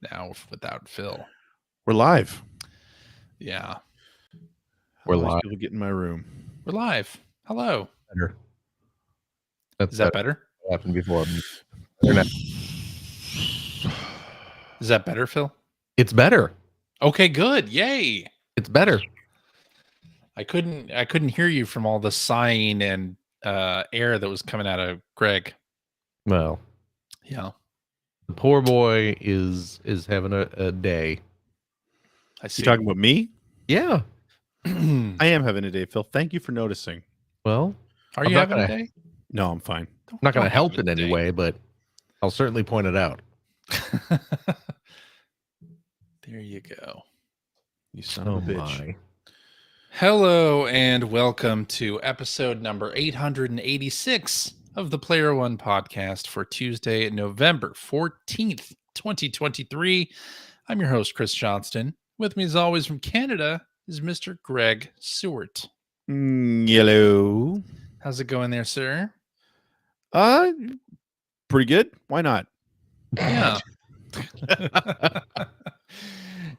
now without Phil. We're live. Yeah. We're live. People get in my room. We're live. Hello. Better. Is that better? Happened before. Is that better, Phil? It's better. Okay, good. Yay. It's better. I couldn't hear you from all the sighing and air that was coming out of Greg. Well, Yeah. the poor boy is having a day. I see. You talking about me? Yeah. I am having a day, Phil. Thank you for noticing. Well, Are you having a day? No, I'm fine. I'm not going to Don't help have in a any day. way, but I'll certainly point it out. There you go. You son of a bitch. My. Hello and welcome to episode number 886 of the Player One podcast for Tuesday, November 14th, 2023. I'm your host, Chris Johnston. With me, as always, from Canada is Mr. Greg Seward. Hello. How's it going there, sir? Pretty good. Why not? Yeah.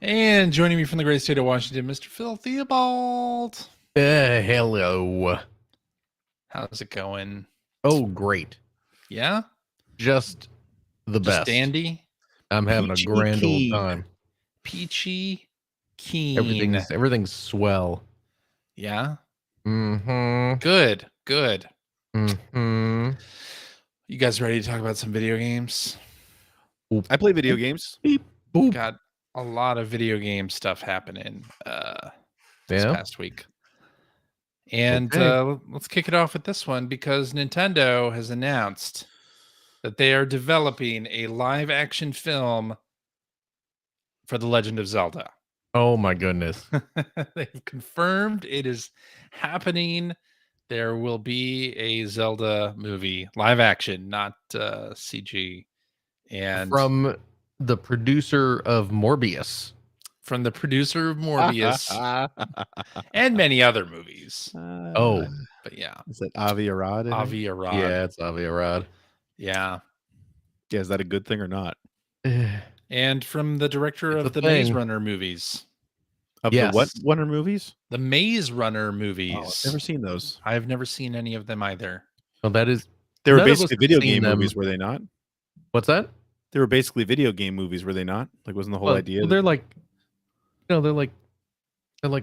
And joining me from the great state of Washington, Mr. Phil Theobald. Hello. How's it going? Oh, great. Yeah? Just the Just best. dandy? I'm having Peachy a grand keen. old time. Peachy keen. Everything's swell. Yeah? Mm-hmm. Good. Good. Mm-hmm. You guys ready to talk about some video games? I play video games. Beep. Boop. Got a lot of video game stuff happening this Yeah. past week. And Okay. let's kick it off with this one because Nintendo has announced that they are developing a live action film for The Legend of Zelda. Oh my goodness. They've confirmed it is happening. There will be a Zelda movie, live action, not CG. And From the producer of Morbius. from the producer of Morbius and many other movies. Oh. But yeah, Is that Avi Arad? in it? Avi Arad. Yeah, it's Avi Arad. Yeah. Yeah, is that a good thing or not? And from the director It's of a the Maze thing. Runner movies. Of Yes. the what Wonder movies? The Maze Runner Oh, movies. I've never seen those. I've never seen any of them either. Well, that is. They were None of us basically have video seen game them. movies, were they not? What's that? They were basically video game movies, were they not? Like, wasn't the whole idea? Well, that- they're like,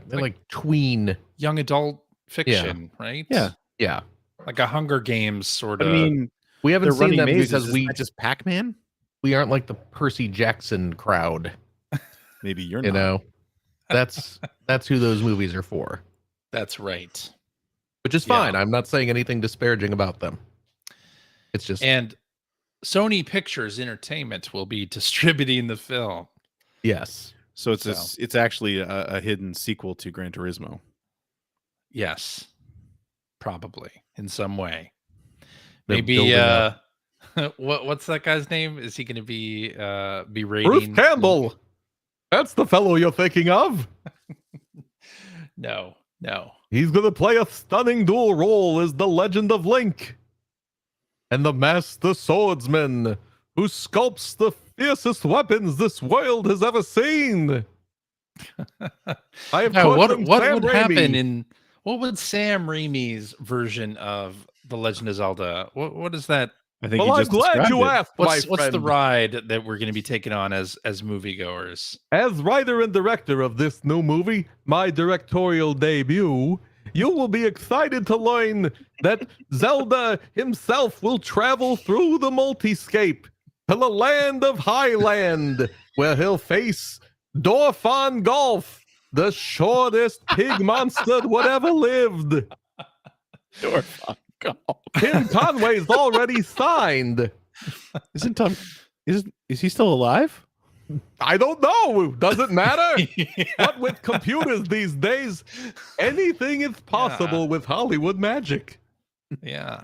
they're like tween. Young adult fiction, right? Yeah. Yeah. Like a Hunger Games sort I of. mean, We haven't they're seen running them mazes. because Isn't that just Pac-Man? we aren't like the Percy Jackson crowd. Maybe you're You not. know, that's who those movies are for, That's right. which is Yeah. fine. I'm not saying anything disparaging about them. It's just And Sony Pictures Entertainment will be distributing the film. yes. So it's So. it's actually a hidden sequel to Gran Turismo. Yes. Probably in some way. They're Maybe building up. what's that guy's name? Is he going to be Bruce rating Campbell. That's the fellow you're thinking of. No. He's going to play a stunning dual role as the Legend of Link and the Master Swordsman who sculpts the fiercest weapons this world has ever seen. I have Now, caught what them would Sam happen Raimi. in what would Sam Raimi's version of The Legend of Zelda? What is that? I think Well, you I'm just glad described you it. asked, What's my the friend. ride that we're going to be taking on as moviegoers? As writer and director of this new movie, my directorial debut, you will be excited to learn that Zelda himself will travel through the multiscape to the land of Highland, where he'll face Dorfan Golf, the shortest pig monster that ever lived. Tim Conway's already signed. Isn't Tom? Is he still alive? I don't know. Does it matter? What with computers these days, anything is possible with Hollywood magic. Yeah.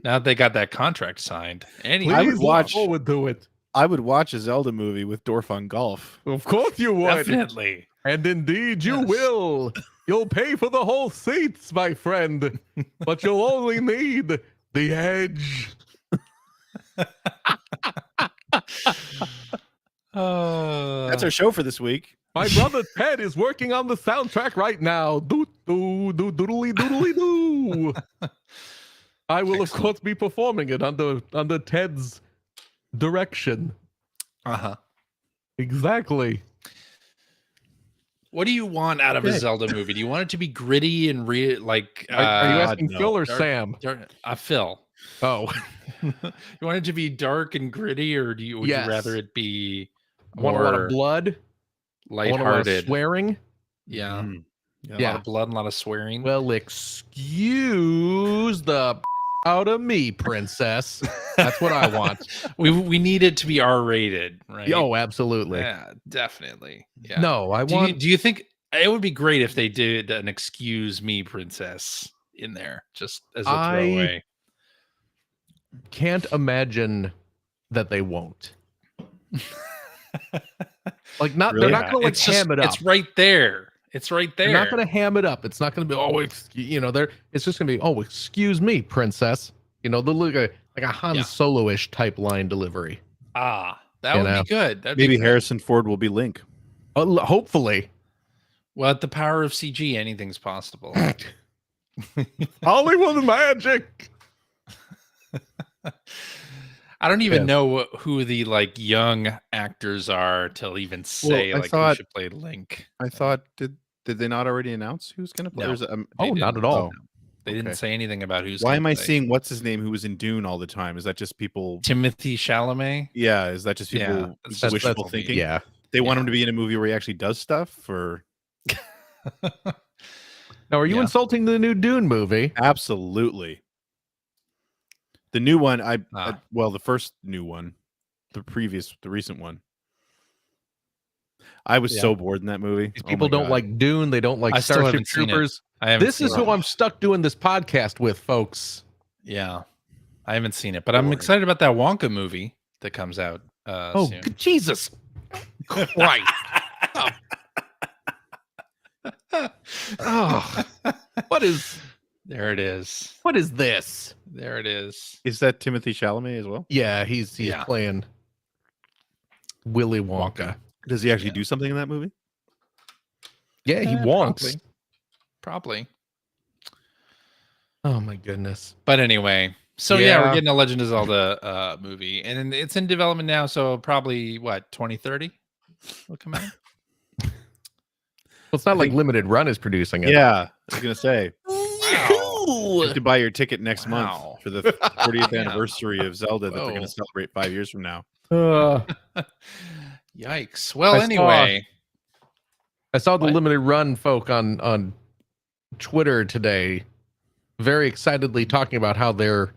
Now that they got that contract signed. Anyway, I would Please watch- look forward to it. I would watch a Zelda movie with Dorfan Golf. Of course you would. definitely. And indeed you Yes. will. You'll pay for the whole seats, my friend. But you'll only need the edge. That's our show for this week. My brother Ted is working on the soundtrack right now. Doo doo doo doodly doodly doo. I will, of course, be performing it under Ted's direction. Uh-huh. Exactly. What do you want out of a Zelda movie? Do you want it to be gritty and are you asking no. Phil or Sam? Phil. Oh, You want it to be dark and gritty, or would you rather it be want a lot of blood, lighthearted, want a lot of swearing? Yeah. Yeah. A lot of blood and a lot of swearing. Well, excuse the out of me, princess. That's what I want. we need it to be R-rated, right? Oh, absolutely. Yeah, definitely. Yeah. No, I want. Do you think it would be great if they did an "Excuse Me, Princess" in there, just as a throwaway? Can't imagine that they won't. Like, not Really? they're not gonna ham it up. It's right there. It's right there. They're not gonna ham it up. It's not gonna be it's just gonna be excuse me, princess. They'll look like a Han Solo-ish type line delivery. That would be good. Maybe Harrison Ford will be Link. Hopefully. Well, at the power of CG, anything's possible. Hollywood magic. I don't even know who the young actors are till even say who should play Link. I thought did they not already announce who's going to play? No. Not at all. They didn't say anything about who's. Why am I seeing what's his name who was in Dune all the time? Is that just people? Timothy Chalamet. Yeah, is that just people wishful thinking? Yeah, they want him to be in a movie where he actually does stuff. Or now, are you insulting the new Dune movie? Absolutely. The new one, the first new one, the recent one. I was so bored in that movie. These people don't like Dune. They don't like Starship Troopers. This is who I'm stuck doing this podcast with, folks. Yeah, I haven't seen it, but I'm excited about that Wonka movie that comes out. Soon. Jesus Christ! Oh, what is? There it is. What is this? There it is. Is that Timothy Chalamet as well? Yeah, he's playing Willy Wonka. Does he actually do something in that movie? Yeah, he wonks. Probably. Oh my goodness. But anyway, so we're getting a Legend of Zelda movie, and it's in development now. So probably 2030 will come out. Well, it's not like Limited Run is producing it. Yeah, I was gonna say. Wow. You have to buy your ticket next month for the 40th anniversary of Zelda that they're going to celebrate 5 years from now. Yikes. Well, anyway. I saw the Limited Run folk on Twitter today very excitedly talking about how their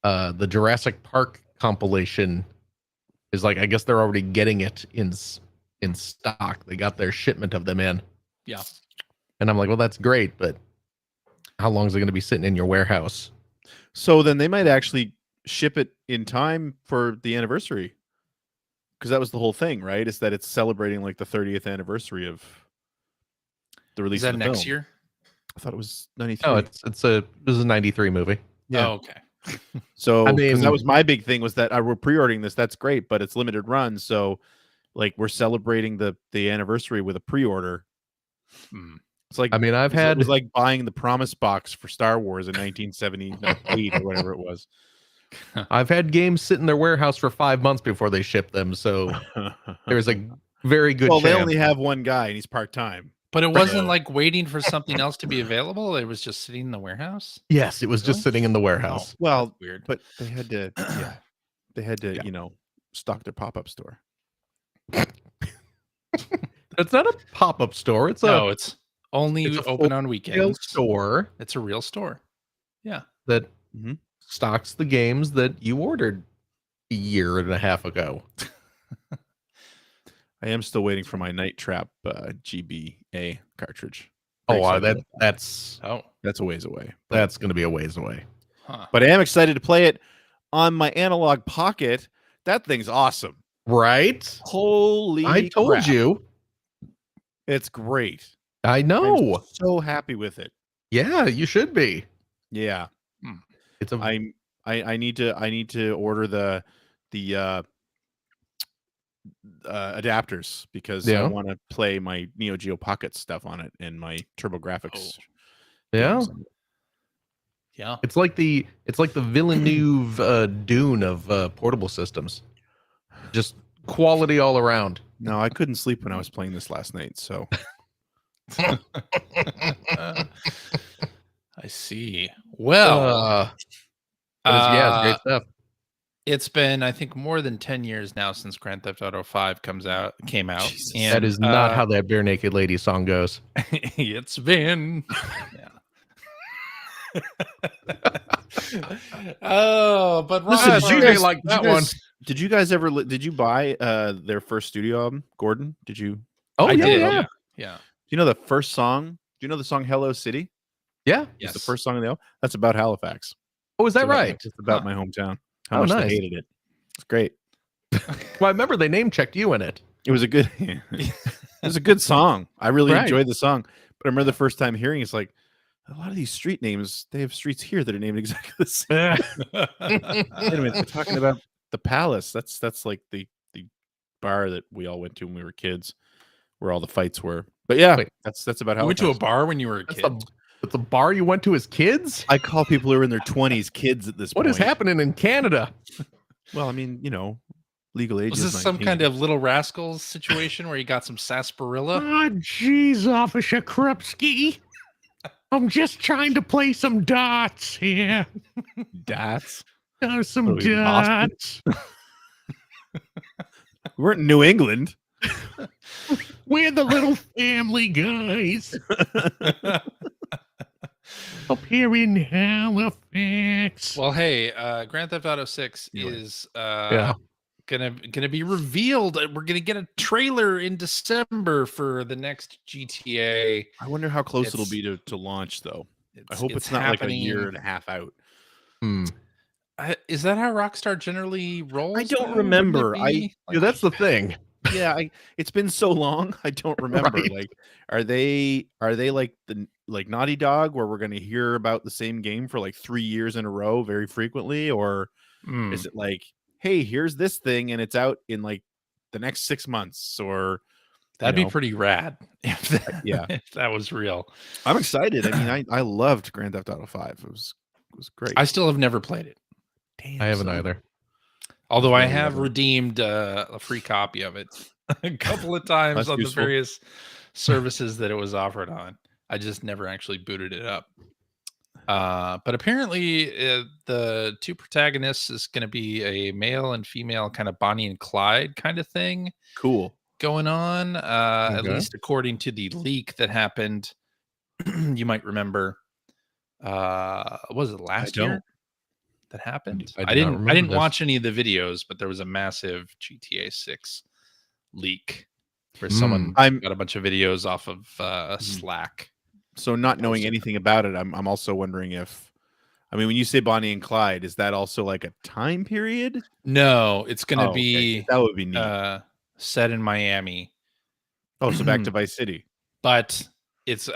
the Jurassic Park compilation is I guess they're already getting it in stock. They got their shipment of them in. Yeah. And I'm like, well, that's great, but how long is it going to be sitting in your warehouse? So then they might actually ship it in time for the anniversary. Because that was the whole thing, right? Is that it's celebrating the 30th anniversary of the release of the next film. Year? I thought it was 93. Oh, this is a 93 movie. Yeah. Oh, okay. So that was my big thing was that we're pre-ordering this. That's great, but it's limited run. So we're celebrating the anniversary with a pre-order. It's it was like buying the promise box for Star Wars in 1978 or whatever it was. I've had games sit in their warehouse for 5 months before they ship them, so there's a very good chance. They only have one guy and he's part-time. But it wasn't waiting for something else to be available. It was just sitting in the warehouse. Yes, it was just sitting in the warehouse. Well, weird. But they had to, stock their pop-up store. It's not a pop-up store. It's only open on weekends. Store. It's a real store. Yeah. That stocks the games that you ordered a year and a half ago. I am still waiting for my Night Trap GBA cartridge. That's a ways away. That's going to be a ways away. Huh. But I am excited to play it on my Analog Pocket. That thing's awesome. Right? Holy I told crap. you. It's great. I know. I'm so happy with it. Yeah, you should be. Yeah. It's I need to order the adapters because I want to play my Neo Geo Pocket stuff on it and my TurboGrafx. Yeah. Yeah. It's like the Villeneuve Dune of portable systems. Just quality all around. No, I couldn't sleep when I was playing this last night, so I see. Well, it's great stuff. It's been, I think, more than 10 years now since Grand Theft Auto 5 came out. Jesus. And that is not how that Bare Naked Lady song goes. It's been. Oh, but did you guys ever did you buy their first studio album, Gordon? Did you? Oh, I did. Yeah. Yeah. Do you know the first song? Do you know the song Hello City? Yeah. Yes. It's the first song of the album. That's about Halifax. Oh, is that right? It's about my hometown. How much they hated it. It's great. Well, I remember they name checked you in it. It was a good it was a good song. I really enjoyed the song. But I remember the first time hearing it's like a lot of these street names, they have streets here that are named exactly the same. Anyway, they're talking about the Palace. That's like the bar that we all went to when we were kids, where all the fights were. But yeah, that's about how you went to a bar when you were a kid. It's a bar you went to as kids? I call people who are in their 20s kids at this point. What is happening in Canada? Well, I mean, legal age. Was this some kind of Little Rascals situation where you got some sarsaparilla? Oh, jeez, Officer Krupski. I'm just trying to play some darts here. Darts? Some darts. We weren't in New England. We're the little family guys. Up here in Halifax. Well, hey, Grand Theft Auto 6 is gonna be revealed. We're gonna get a trailer in December for the next GTA. I wonder how close it'll be to launch, though. I hope it's not like a year and a half out. Is that how Rockstar generally rolls? I don't remember. That's the thing. Yeah, it's been so long. I don't remember. Right. Like, are they like Naughty Dog, where we're going to hear about the same game for like 3 years in a row very frequently, or is it like, hey, here's this thing and it's out in like the next 6 months? Or that'd be pretty rad if that was real. I'm excited. I mean, I loved Grand Theft Auto 5. It was great. I still have never played it. Damn, I haven't either. Although I have redeemed a free copy of it a couple of times on the various services that it was offered on. I just never actually booted it up. But apparently the two protagonists is going to be a male and female kind of Bonnie and Clyde kind of thing. Cool. Going on, at least according to the leak that happened. You might remember, was it last year? That happened. I didn't watch any of the videos, but there was a massive GTA 6 leak where someone got a bunch of videos off of Slack. So not knowing anything about it, I'm also wondering if, I mean, when you say Bonnie and Clyde, is that also like a time period? No, it's going to be that would be neat. Set in Miami. Oh, so back to Vice City. But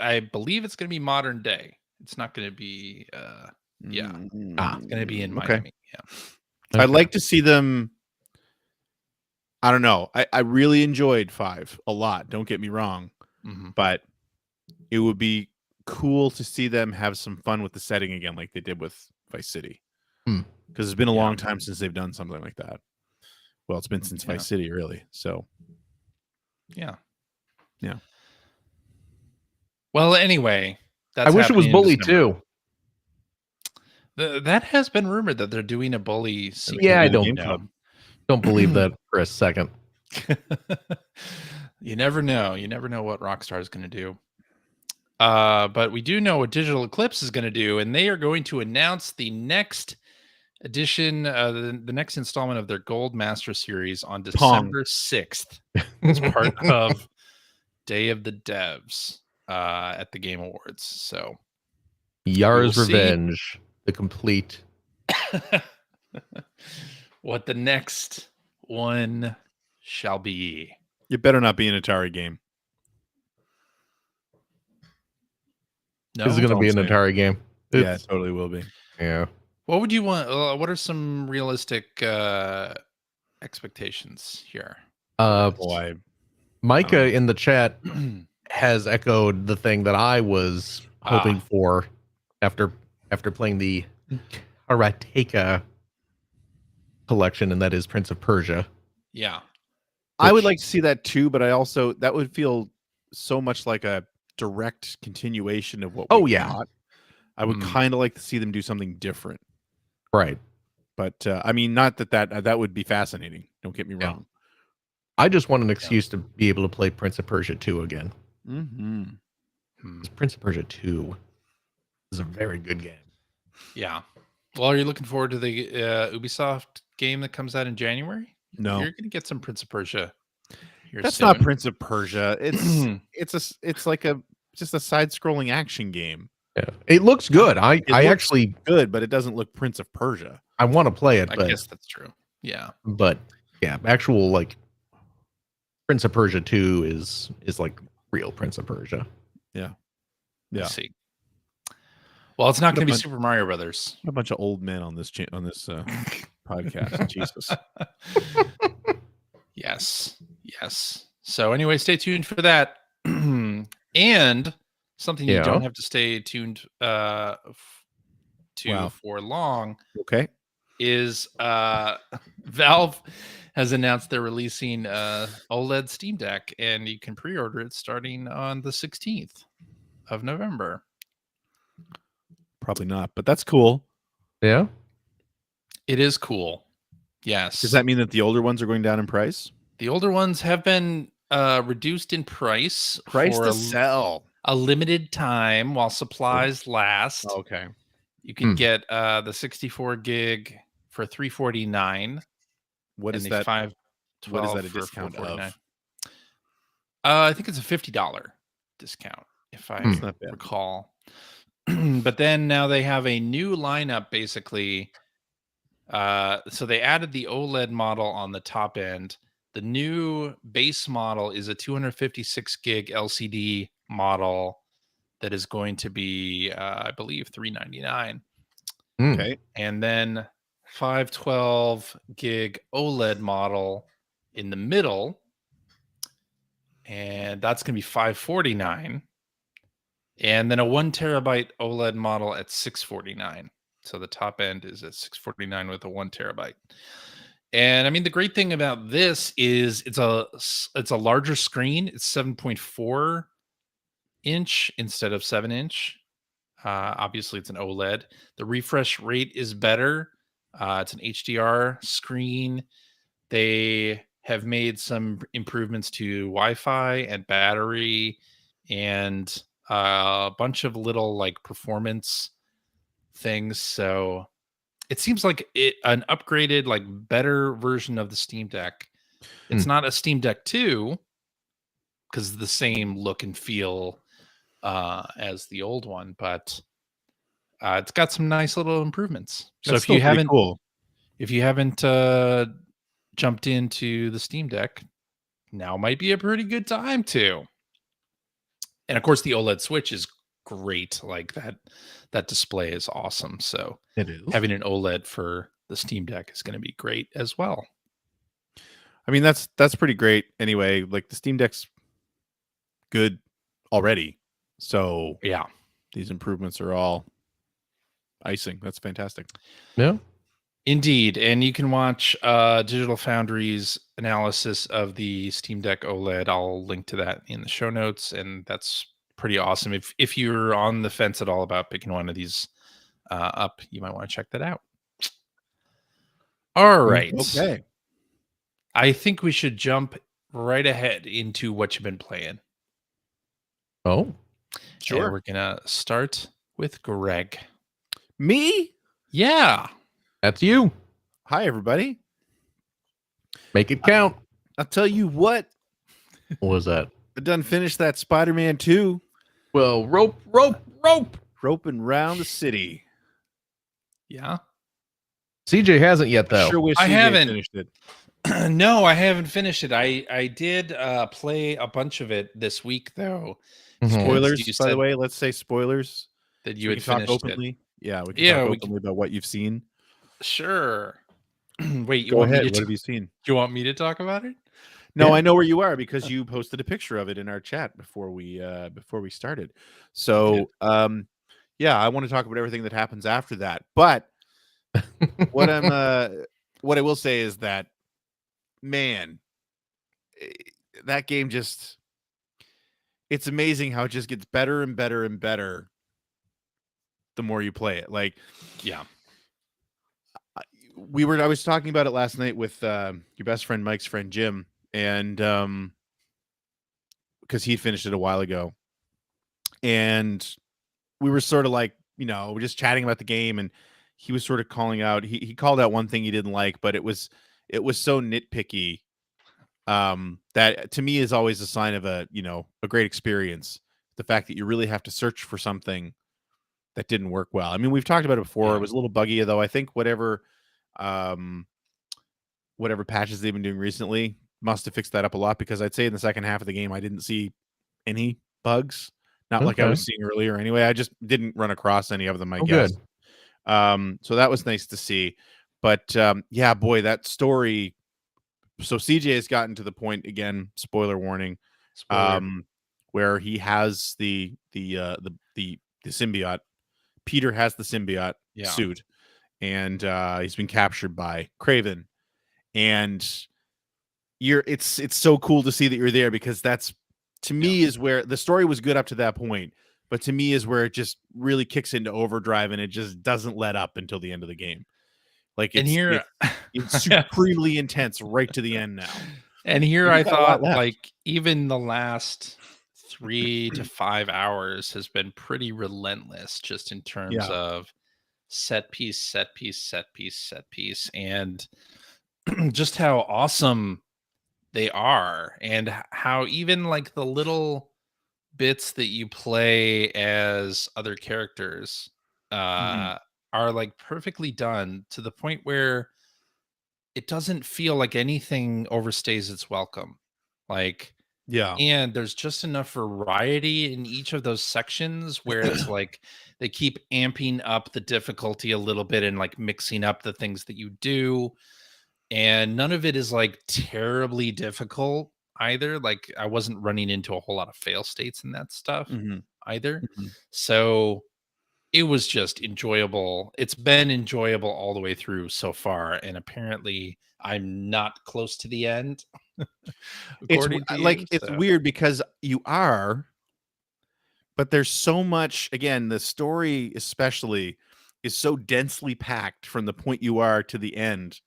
I believe it's going to be modern day. It's not going to be it's going to be in Miami. Yeah. I'd like to see them. I don't know. I really enjoyed 5 a lot. Don't get me wrong, but it would be cool to see them have some fun with the setting again, like they did with Vice City. Because it's been a long time since they've done something like that. Well, it's been since Vice City, really. So, yeah. Well, anyway, I wish it was Bully too. That has been rumored that they're doing a Bully sequel. Yeah, I don't believe that for a second. You never know. You never know what Rockstar is going to do. But we do know what Digital Eclipse is going to do, and they are going to announce the next edition, the next installment of their Gold Master series on December 6th as part of Day of the Devs at the Game Awards. So, Yar's Revenge, the complete. What the next one shall be. It better not be an Atari game. No, is it going to be an Atari game? Yeah, it totally will be. Yeah. What would you want? What are some realistic expectations here? Boy, Micah in the chat has echoed the thing that I was hoping for after playing the Karateka collection, and that is Prince of Persia. Yeah. I would like to see that too, but that would feel so much like a direct continuation of what we got. I would kind of like to see them do something different. Right. But I mean, not that would be fascinating. Don't get me wrong. I just want an excuse to be able to play Prince of Persia 2 again. Prince of Persia 2 is a very good game. Yeah. Well, are you looking forward to the Ubisoft game that comes out in January? No. You're going to get some Prince of Persia here That's soon. not Prince of Persia. It's like just a side-scrolling action game. Yeah. It looks good. I actually good, but it doesn't look Prince of Persia. I want to play it, I guess that's true. Yeah. But yeah, actual like Prince of Persia 2 is like real Prince of Persia. Yeah. Let's see. Well, it's not going to be Super Mario Brothers. A bunch of old men on this podcast. Jesus. Yes. So anyway, stay tuned for that. And something you don't have to stay tuned for long. Okay. Is Valve has announced they're releasing OLED Steam Deck, and you can pre-order it starting on the 16th of November. Probably not, but that's cool. Yeah. It is cool. Yes. Does that mean that the older ones are going down in price? The older ones have been reduced in price for to sell a limited time while supplies last. Okay. You can get the 64 gig for $349. What is that? What is that a discount of? I think it's a $50 discount, if I recall. But then now they have a new lineup, basically. So they added the OLED model on the top end. The new base model is a 256 gig LCD model that is going to be, I believe, $399. Okay. And then 512 gig OLED model in the middle, and that's going to be $549. And then a 1 terabyte OLED model at $649. So the top end is at $649 with a 1 terabyte. And I mean, the great thing about this is it's a larger screen. It's 7.4 inch instead of 7 inch. Obviously, it's an OLED. The refresh rate is better. It's an HDR screen. They have made some improvements to Wi-Fi and battery and a bunch of little like performance things. So it seems like an upgraded, like better version of the Steam Deck. It's not a Steam Deck 2 because it's the same look and feel as the old one, but it's got some nice little improvements. So if you haven't jumped into the Steam Deck, now might be a pretty good time to. And of course, the OLED Switch is great. Like that display is awesome. So it is. Having an OLED for the Steam Deck is going to be great as well. I mean, that's pretty great anyway. Like the Steam Deck's good already. So yeah, these improvements are all icing. That's fantastic. Yeah. Indeed. And you can watch Digital Foundry's analysis of the Steam Deck OLED. I'll link to that in the show notes. And that's pretty awesome. If you're on the fence at all about picking one of these up, you might want to check that out. All right. Okay. I think we should jump right ahead into what you've been playing. Oh, sure. And we're going to start with Greg. Me? Yeah. That's you. Hi, everybody. Make it count. I'll tell you what. What was that? I done finished that Spider-Man 2. Well, rope. Roping around the city. Yeah. CJ hasn't yet, though. I sure wish I haven't finished it. No, I haven't finished it. I did play a bunch of it this week, though. Mm-hmm. Spoilers, by the way. Let's say spoilers. That you had finished talk openly. It. Yeah, we can talk openly about what you've seen. Sure. Wait, Go ahead. What have you seen? Do you want me to talk about it? No, I know where you are because you posted a picture of it in our chat before we started. So, yeah, I want to talk about everything that happens after that. But what I will say is that, man, that game just, it's amazing how it just gets better and better and better the more you play it. Like, yeah, I was talking about it last night with your best friend Mike's friend Jim, and because he finished it a while ago, and we were sort of like, we're just chatting about the game, and he was sort of calling out. He called out one thing he didn't like, but it was so nitpicky that to me is always a sign of a great experience. The fact that you really have to search for something that didn't work well. I mean, we've talked about it before. Yeah. It was a little buggy, though. I think whatever patches they've been doing recently must have fixed that up a lot, because I'd say in the second half of the game I didn't see any bugs. Not like I was seeing earlier anyway. I just didn't run across any of them, I guess. Good. So that was nice to see. But yeah, boy, that story. So CJ has gotten to the point, again, spoiler warning, where he has the symbiote. Peter has the symbiote suit, and he's been captured by Kraven. And it's so cool to see that you're there, because that's, to me, is where the story was good up to that point, but to me is where it just really kicks into overdrive, and it just doesn't let up until the end of the game. Like, it's supremely intense right to the end now. And here I thought, like, even the last 3 to 5 hours has been pretty relentless, just in terms of set piece, and just how awesome they are, and how even like the little bits that you play as other characters are like perfectly done, to the point where it doesn't feel like anything overstays its welcome. Like, and there's just enough variety in each of those sections where it's like they keep amping up the difficulty a little bit and like mixing up the things that you do. And none of it is like terribly difficult either. Like, I wasn't running into a whole lot of fail states and that stuff either. So it was just enjoyable. It's been enjoyable all the way through so far. And apparently I'm not close to the end. It's weird because you are, but there's so much, again, the story especially is so densely packed from the point you are to the end.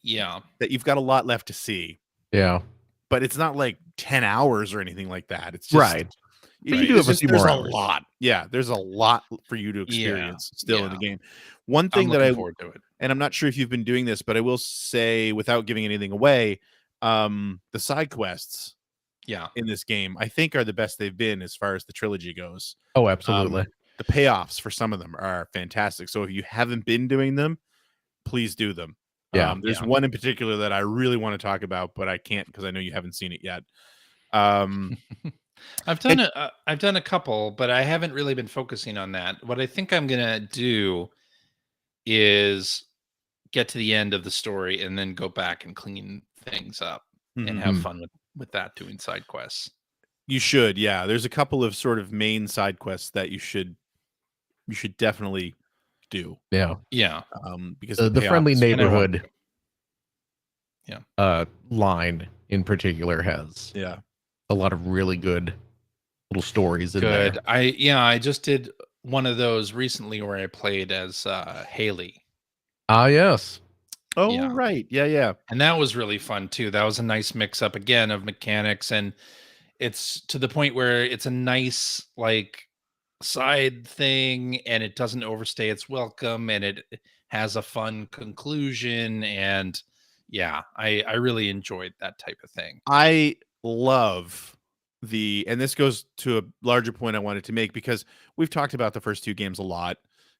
Yeah. That you've got a lot left to see. Yeah. But it's not like 10 hours or anything like that. It's just right. But you do have a few more hours. A lot. Yeah, there's a lot for you to experience still in the game. One thing I'm looking forward to it. And I'm not sure if you've been doing this, but I will say, without giving anything away, the side quests in this game, I think, are the best they've been as far as the trilogy goes. Oh, absolutely. The payoffs for some of them are fantastic. So if you haven't been doing them, please do them. Yeah. There's one in particular that I really want to talk about, but I can't because I know you haven't seen it yet. I've done a couple, but I haven't really been focusing on that. What I think I'm gonna do is get to the end of the story and then go back and clean things up and have fun with that, doing side quests. You should, yeah. There's a couple of sort of main side quests that you should definitely do. Yeah. Because the friendly neighborhood line in particular has a lot of really good little stories in there. I just did one of those recently where I played as Haley. Ah, yes. Oh, right. Yeah. And that was really fun too. That was a nice mix up again of mechanics, and it's to the point where it's a nice like side thing, and it doesn't overstay its welcome, and it has a fun conclusion. And I really enjoyed that type of thing. I love and this goes to a larger point I wanted to make, because we've talked about the first two games a lot.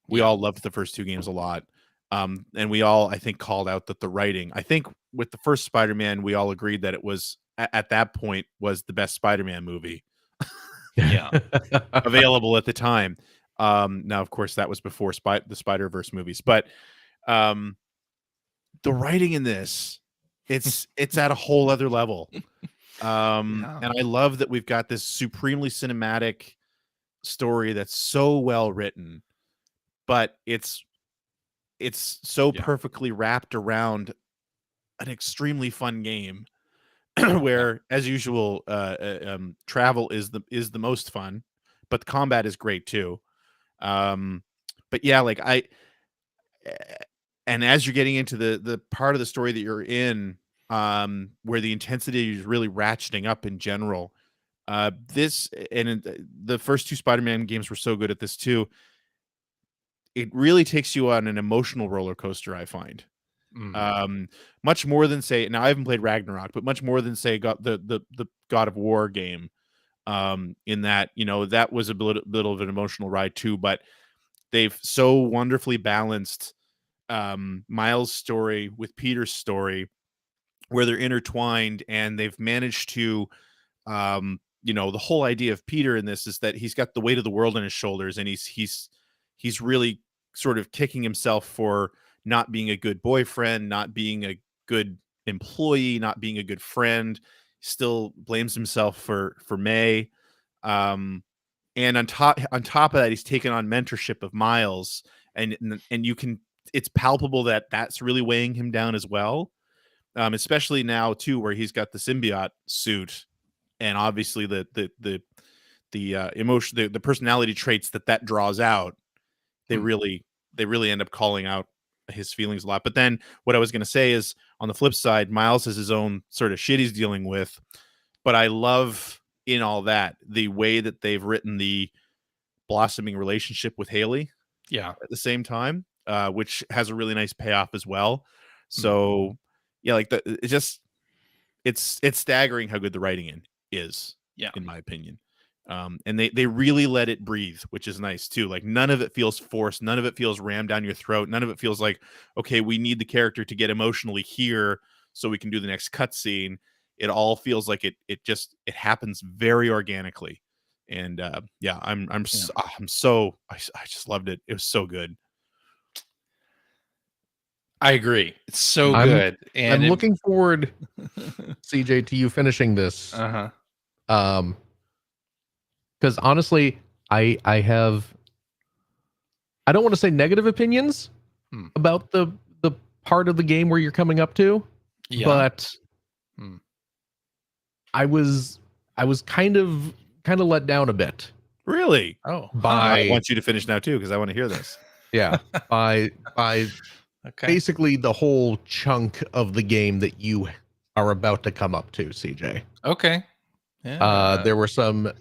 We all loved the first two games a lot. And we all, I think, called out that the writing, I think with the first Spider-Man, we all agreed that it was, at that point, was the best Spider-Man movie available at the time. Now, of course, that was before the Spider-Verse movies, but the writing in this it's at a whole other level. And I love that we've got this supremely cinematic story that's so well written, but it's so perfectly wrapped around an extremely fun game where, as usual, travel is the most fun, but the combat is great too. But yeah, like and as you're getting into the part of the story that you're in, where the intensity is really ratcheting up in general, the first two Spider-Man games were so good at this too. It really takes you on an emotional roller coaster, I find. Much more than, say, now I haven't played Ragnarok, but much more than, say, the God of War game. In that, that was a bit of an emotional ride too, but they've so wonderfully balanced Miles' story with Peter's story, where they're intertwined, and they've managed to, the whole idea of Peter in this is that he's got the weight of the world on his shoulders, and he's really sort of kicking himself for not being a good boyfriend, not being a good employee, not being a good friend. Still blames himself for May. And on top of that, he's taken on mentorship of Miles, and it's palpable that that's really weighing him down as well. Especially now too, where he's got the symbiote suit, and obviously the emotion, the personality traits that draws out. They really end up calling out his feelings a lot. But then what I was going to say is, on the flip side, Miles has his own sort of shit he's dealing with. But I love, in all that, the way that they've written the blossoming relationship with Haley. Yeah. At the same time, which has a really nice payoff as well. So yeah, like it's staggering how good the writing is. Yeah, in my opinion. And they really let it breathe, which is nice too. Like, none of it feels forced, none of it feels rammed down your throat, none of it feels like, okay, we need the character to get emotionally here so we can do the next cutscene. It all feels like it happens very organically. And yeah, I just loved it. It was so good. I agree. It's so good. And I'm looking forward, CJ, to you finishing this. Because honestly, I don't want to say negative opinions about the part of the game where you're coming up to, but I was kind of let down a bit. Really? Oh, I want you to finish now too, because I want to hear this. Yeah, by basically the whole chunk of the game that you are about to come up to, CJ. Okay. Yeah. There were some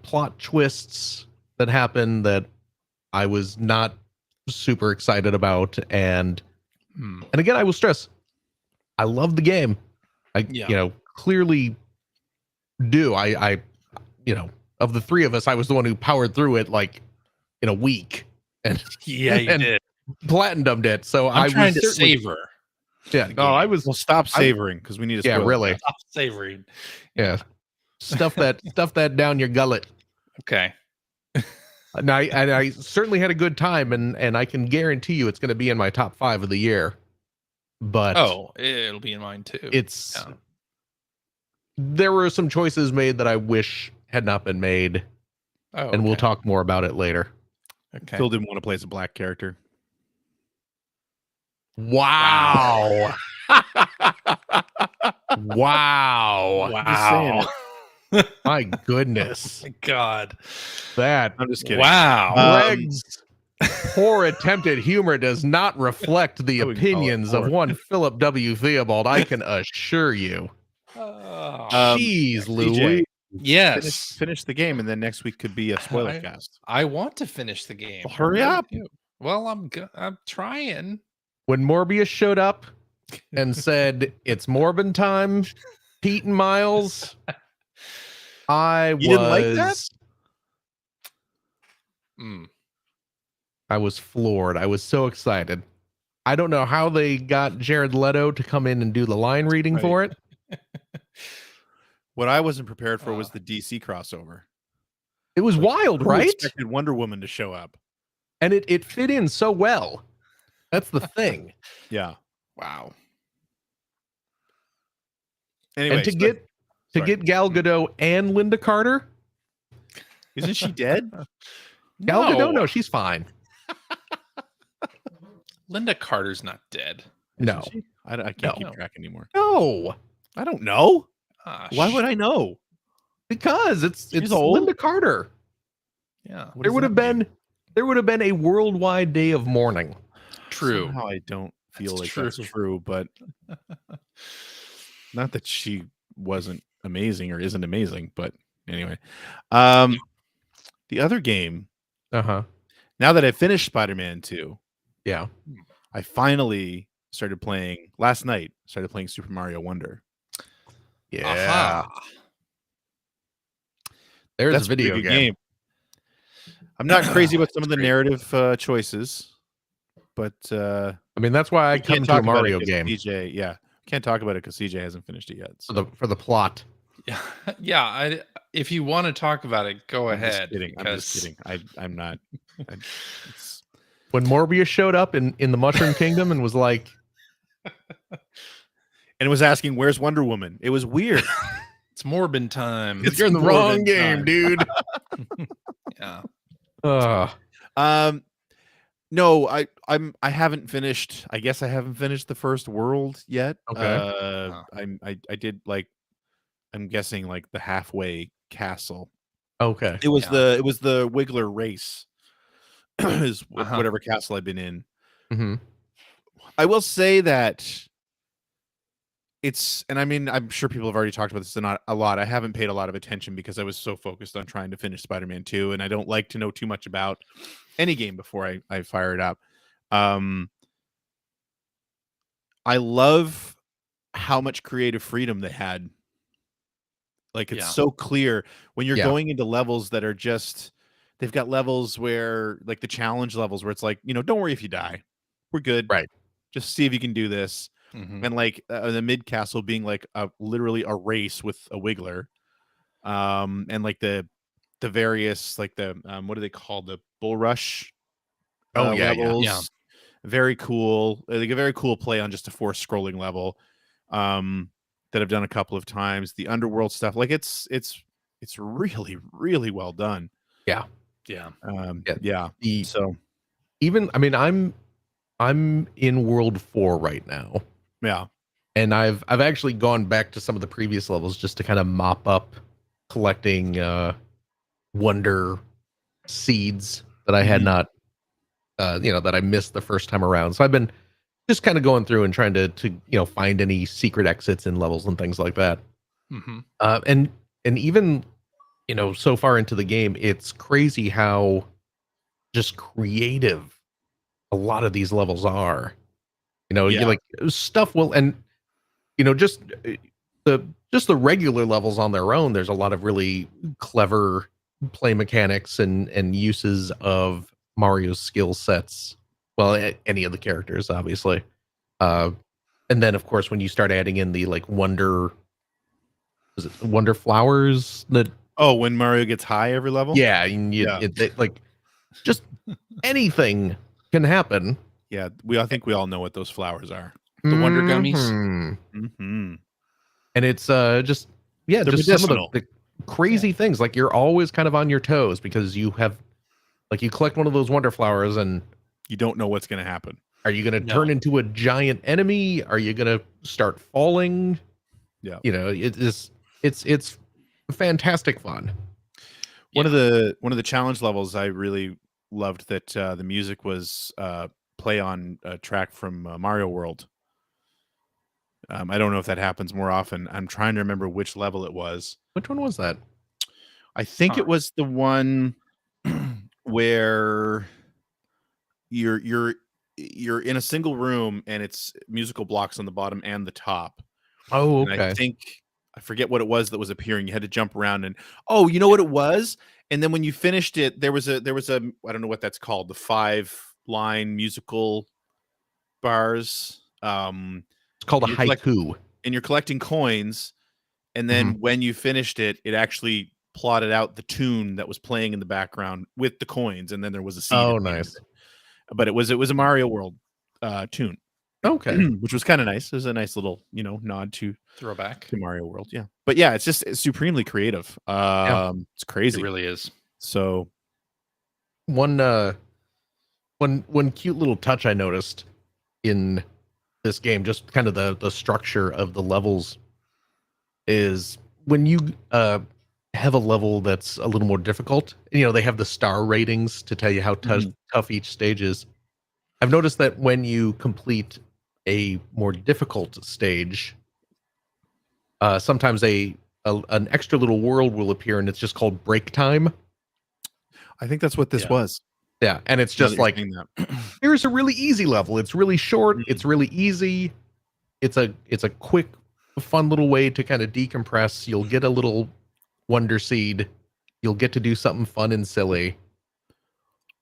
plot twists that happened that I was not super excited about, and again, I will stress, I love the game. I clearly do. I of the three of us, I was the one who powered through it like in a week, and you did. Platinumed it. So I'm trying to savor. Yeah, no, I was. Well, stop savoring, because we need to. Yeah, really. Stop savoring. Yeah, stuff that down your gullet. Okay. And I certainly had a good time, and I can guarantee you it's going to be in my top 5 of the year. But it'll be in mine too. There were some choices made that I wish had not been made, and we'll talk more about it later. Okay. Phil didn't want to play as a black character. Wow. Wow. My goodness. My God. I'm just kidding. Wow. Greg's poor attempt at humor does not reflect the opinions of one Philip W. Theobald, I can assure you. Jeez, Louis. Yes. Finish the game, and then next week could be a spoiler cast. I want to finish the game. Well, hurry up. Well, I'm trying. When Morbius showed up and said, "It's Morbin time, Pete and Miles," didn't like that? I was floored. I was so excited. I don't know how they got Jared Leto to come in and do the line reading for it. What I wasn't prepared for was the DC crossover. It was wild, right? I expected Wonder Woman to show up. And it fit in so well. That's the thing. Yeah. Wow. Anyway, and to get Gal Gadot and Linda Carter, isn't she dead? Gal Gadot, no, she's fine. Linda Carter's not dead. No, I can't keep track anymore. No, I don't know. Why would I know? Because it's old. Linda Carter. Yeah, there would have been a worldwide day of mourning. True. Somehow I don't feel that's true, but not that she wasn't amazing or isn't amazing, but anyway. The other game. Now that I finished Spider-Man 2, I finally started playing last night. Started playing Super Mario Wonder. Yeah. That's a video game. I'm not crazy about some of the narrative choices, but I mean that's why I come to a Mario game. CJ, can't talk about it because CJ hasn't finished it yet. So. For the plot. Yeah. If you want to talk about it, go ahead. I'm just kidding. I'm not. When Morbius showed up in the Mushroom Kingdom and was like, and was asking, "Where's Wonder Woman?" It was weird. It's Morbin time. You're in the wrong game, dude. Yeah. No, I haven't finished. I guess I haven't finished the first world yet. Okay. I did I'm guessing the halfway castle. Okay. It was the Wiggler race. Is whatever castle I've been in. Mm-hmm. I will say that and I mean, I'm sure people have already talked about this a lot. I haven't paid a lot of attention because I was so focused on trying to finish Spider-Man 2, and I don't like to know too much about any game before I fire it up. I love how much creative freedom they had. It's so clear when you're going into levels that are just, they've got levels where the challenge levels where it's don't worry if you die. We're good. Right. Just see if you can do this. Mm-hmm. And the mid castle being literally a race with a Wiggler. And the various what do they call the bull rush levels. Yeah. Very cool. A very cool play on just a 4 scrolling level. That I've done a couple of times. The underworld stuff, it's really, really well done. Yeah. So even, I mean, I'm in World 4 right now. Yeah. And I've actually gone back to some of the previous levels just to kind of mop up collecting wonder seeds that I had not that I missed the first time around. So I've been just kind of going through and trying to find any secret exits in levels and things like that. Mm-hmm. And even so far into the game, it's crazy how just creative a lot of these levels are. You stuff will, and just the regular levels on their own, there's a lot of really clever play mechanics and uses of Mario's skill sets. Well, any of the characters, obviously. And then, of course, when you start adding in the wonder flowers that. Oh, when Mario gets high every level. Yeah, and just anything can happen. Yeah, I think we all know what those flowers are. The Wonder Gummies. Mm-hmm. And it's just they're just medicinal. Some of the crazy things. You're always kind of on your toes because you have you collect one of those wonder flowers and you don't know what's going to happen. Are you going to turn into a giant enemy? Are you going to start falling? Yeah. It's fantastic fun. One of the challenge levels I really loved that the music was play on a track from Mario World. I don't know if that happens more often. I'm trying to remember which level it was. Which one was that? I think it was the one where you're in a single room and it's musical blocks on the bottom and the top. Oh, okay. And I forget what it was that was appearing. You had to jump around and you know what it was? And then when you finished it, there was a I don't know what that's called, the 5-line musical bars. It's called a haiku. And you're collecting coins, and then when you finished it, it actually plotted out the tune that was playing in the background with the coins, and then there was a scene. Oh, nice. But it was a Mario World tune. Okay. Which was kind of nice. It was a nice little, nod to Throwback. to Mario World. Yeah. But yeah, it's supremely creative. It's crazy. It really is. So one cute little touch I noticed in this game, just kind of the structure of the levels, is when you have a level that's a little more difficult, they have the star ratings to tell you how tough each stage is. I've noticed that when you complete a more difficult stage, sometimes an extra little world will appear, and it's just called break time. I think that's what this was. Yeah, and it's just like, here's a really easy level. It's really short. It's really easy. It's a quick, fun little way to kind of decompress. You'll get a little wonder seed. You'll get to do something fun and silly.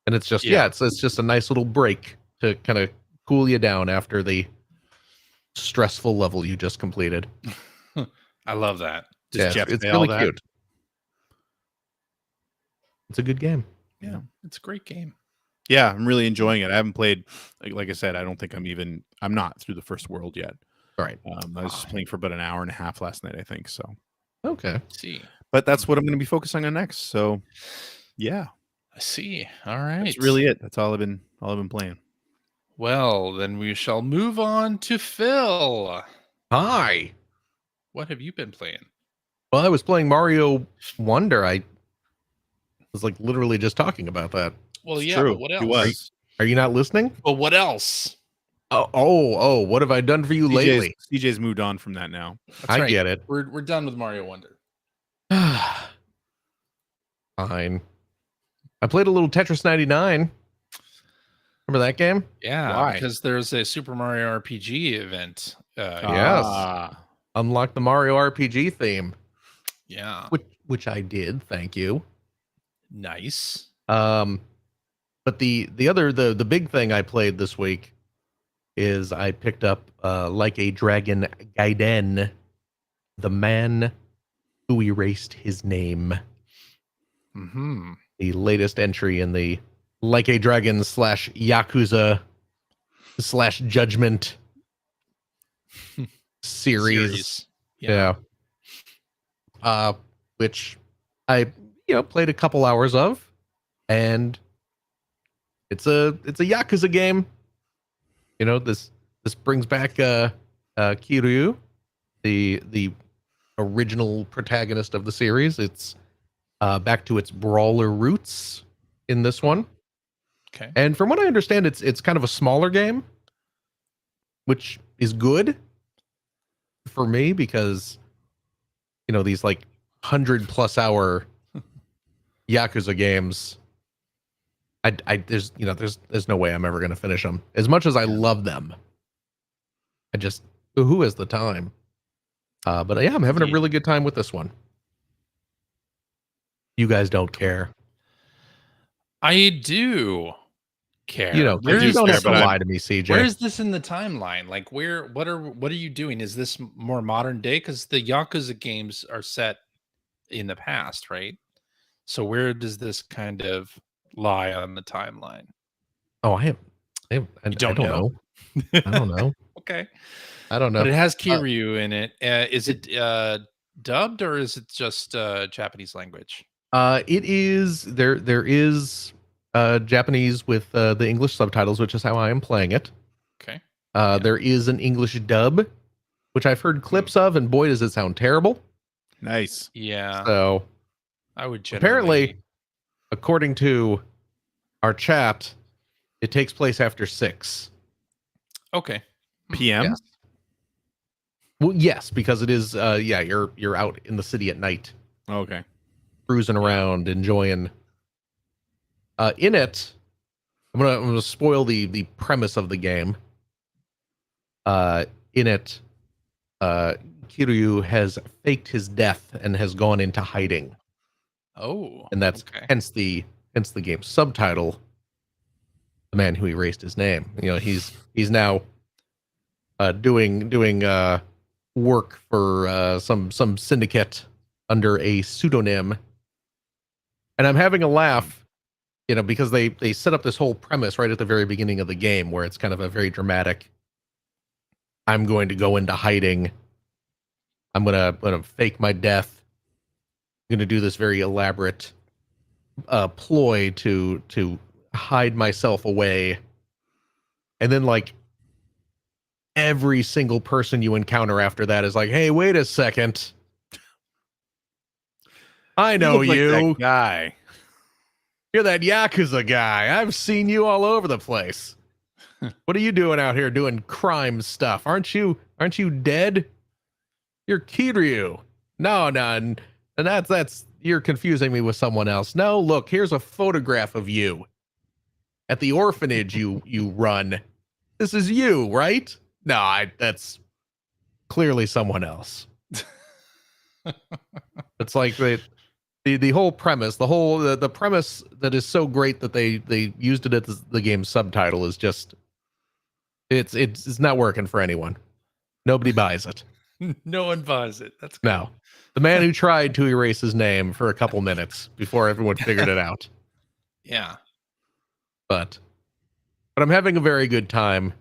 And it's just, it's just a nice little break to kind of cool you down after the stressful level you just completed. I love that. Does Jeff it's say really all that? cute. It's a good game. Yeah, it's a great game. Yeah, I'm really enjoying it. I haven't played, like I said, I don't think I'm not through the first world yet. All right. I was just playing for about an hour and a half last night, I think. So okay. See, but that's what I'm going to be focusing on next. So yeah, I see. All right, that's really it. That's all I've been playing. Well, then we shall move on to Phil. Hi. What have you been playing? Well, I was playing Mario Wonder. I was like literally just talking about that. Well, It's yeah, true. but what else? He was. Are you not listening? Well, what else? Oh, what have I done for you lately? CJ's moved on from that now. That's I right. get it. We're done with Mario Wonder. Fine. I played a little Tetris 99. Remember that game? Yeah, Why? because there's a Super Mario RPG event. Yes. Unlock the Mario RPG theme. Yeah. Which I did. Thank you. Nice. But the big thing I played this week is I picked up Like a Dragon Gaiden, the man who erased his name. Mm-hmm. The latest entry in the Like a Dragon / Yakuza / Judgment series. Yeah. Which I played a couple hours of, and it's a Yakuza game. This brings back Kiryu, the original protagonist of the series. It's back to its brawler roots in this one. Okay. And from what I understand, it's kind of a smaller game, which is good for me because these like 100+ hour Yakuza games, there's no way I'm ever going to finish them. As much as I love them, who has the time? But yeah, I'm having a really good time with this one. You guys don't care. I do care. You don't have to lie to me, CJ. Where is this in the timeline? Like, what are you doing? Is this more modern day? Because the Yakuza games are set in the past, right? So where does this kind of lie on the timeline? Oh, I don't know. I don't know. Okay. I don't know. But it has Kiryu in it. Is it dubbed or is it just Japanese language? It is there is Japanese with the English subtitles, which is how I am playing it. Okay. There is an English dub, which I've heard clips of, and boy, does it sound terrible. Nice. Yeah. So I would apparently, according to our chat, it takes place after 6. Okay. PM? Yes. Well, yes, because it is you're out in the city at night. Okay. Cruising around, enjoying. In it, I'm gonna spoil the premise of the game. In it, Kiryu has faked his death and has gone into hiding. Oh, and that's hence the game's subtitle, "The Man Who Erased His Name." He's now doing work for some syndicate under a pseudonym. And I'm having a laugh, because they set up this whole premise right at the very beginning of the game where it's kind of a very dramatic, I'm going to go into hiding. I'm gonna fake my death. I'm gonna do this very elaborate ploy to hide myself away, and then like every single person you encounter after that is like, "Hey, wait a second, I know you. Like that guy. You're that Yakuza guy. I've seen you all over the place. What are you doing out here doing crime stuff? Aren't you dead? You're Kiryu. No, and that's you're confusing me with someone else. No, look, here's a photograph of you at the orphanage you run. This is you, right? No, that's clearly someone else." It's like the whole premise, the premise that is so great that they used it as the game's subtitle is just it's not working for anyone. Nobody buys it. No one buys it. That's good. No. The man who tried to erase his name for a couple minutes before everyone figured it out. Yeah. But I'm having a very good time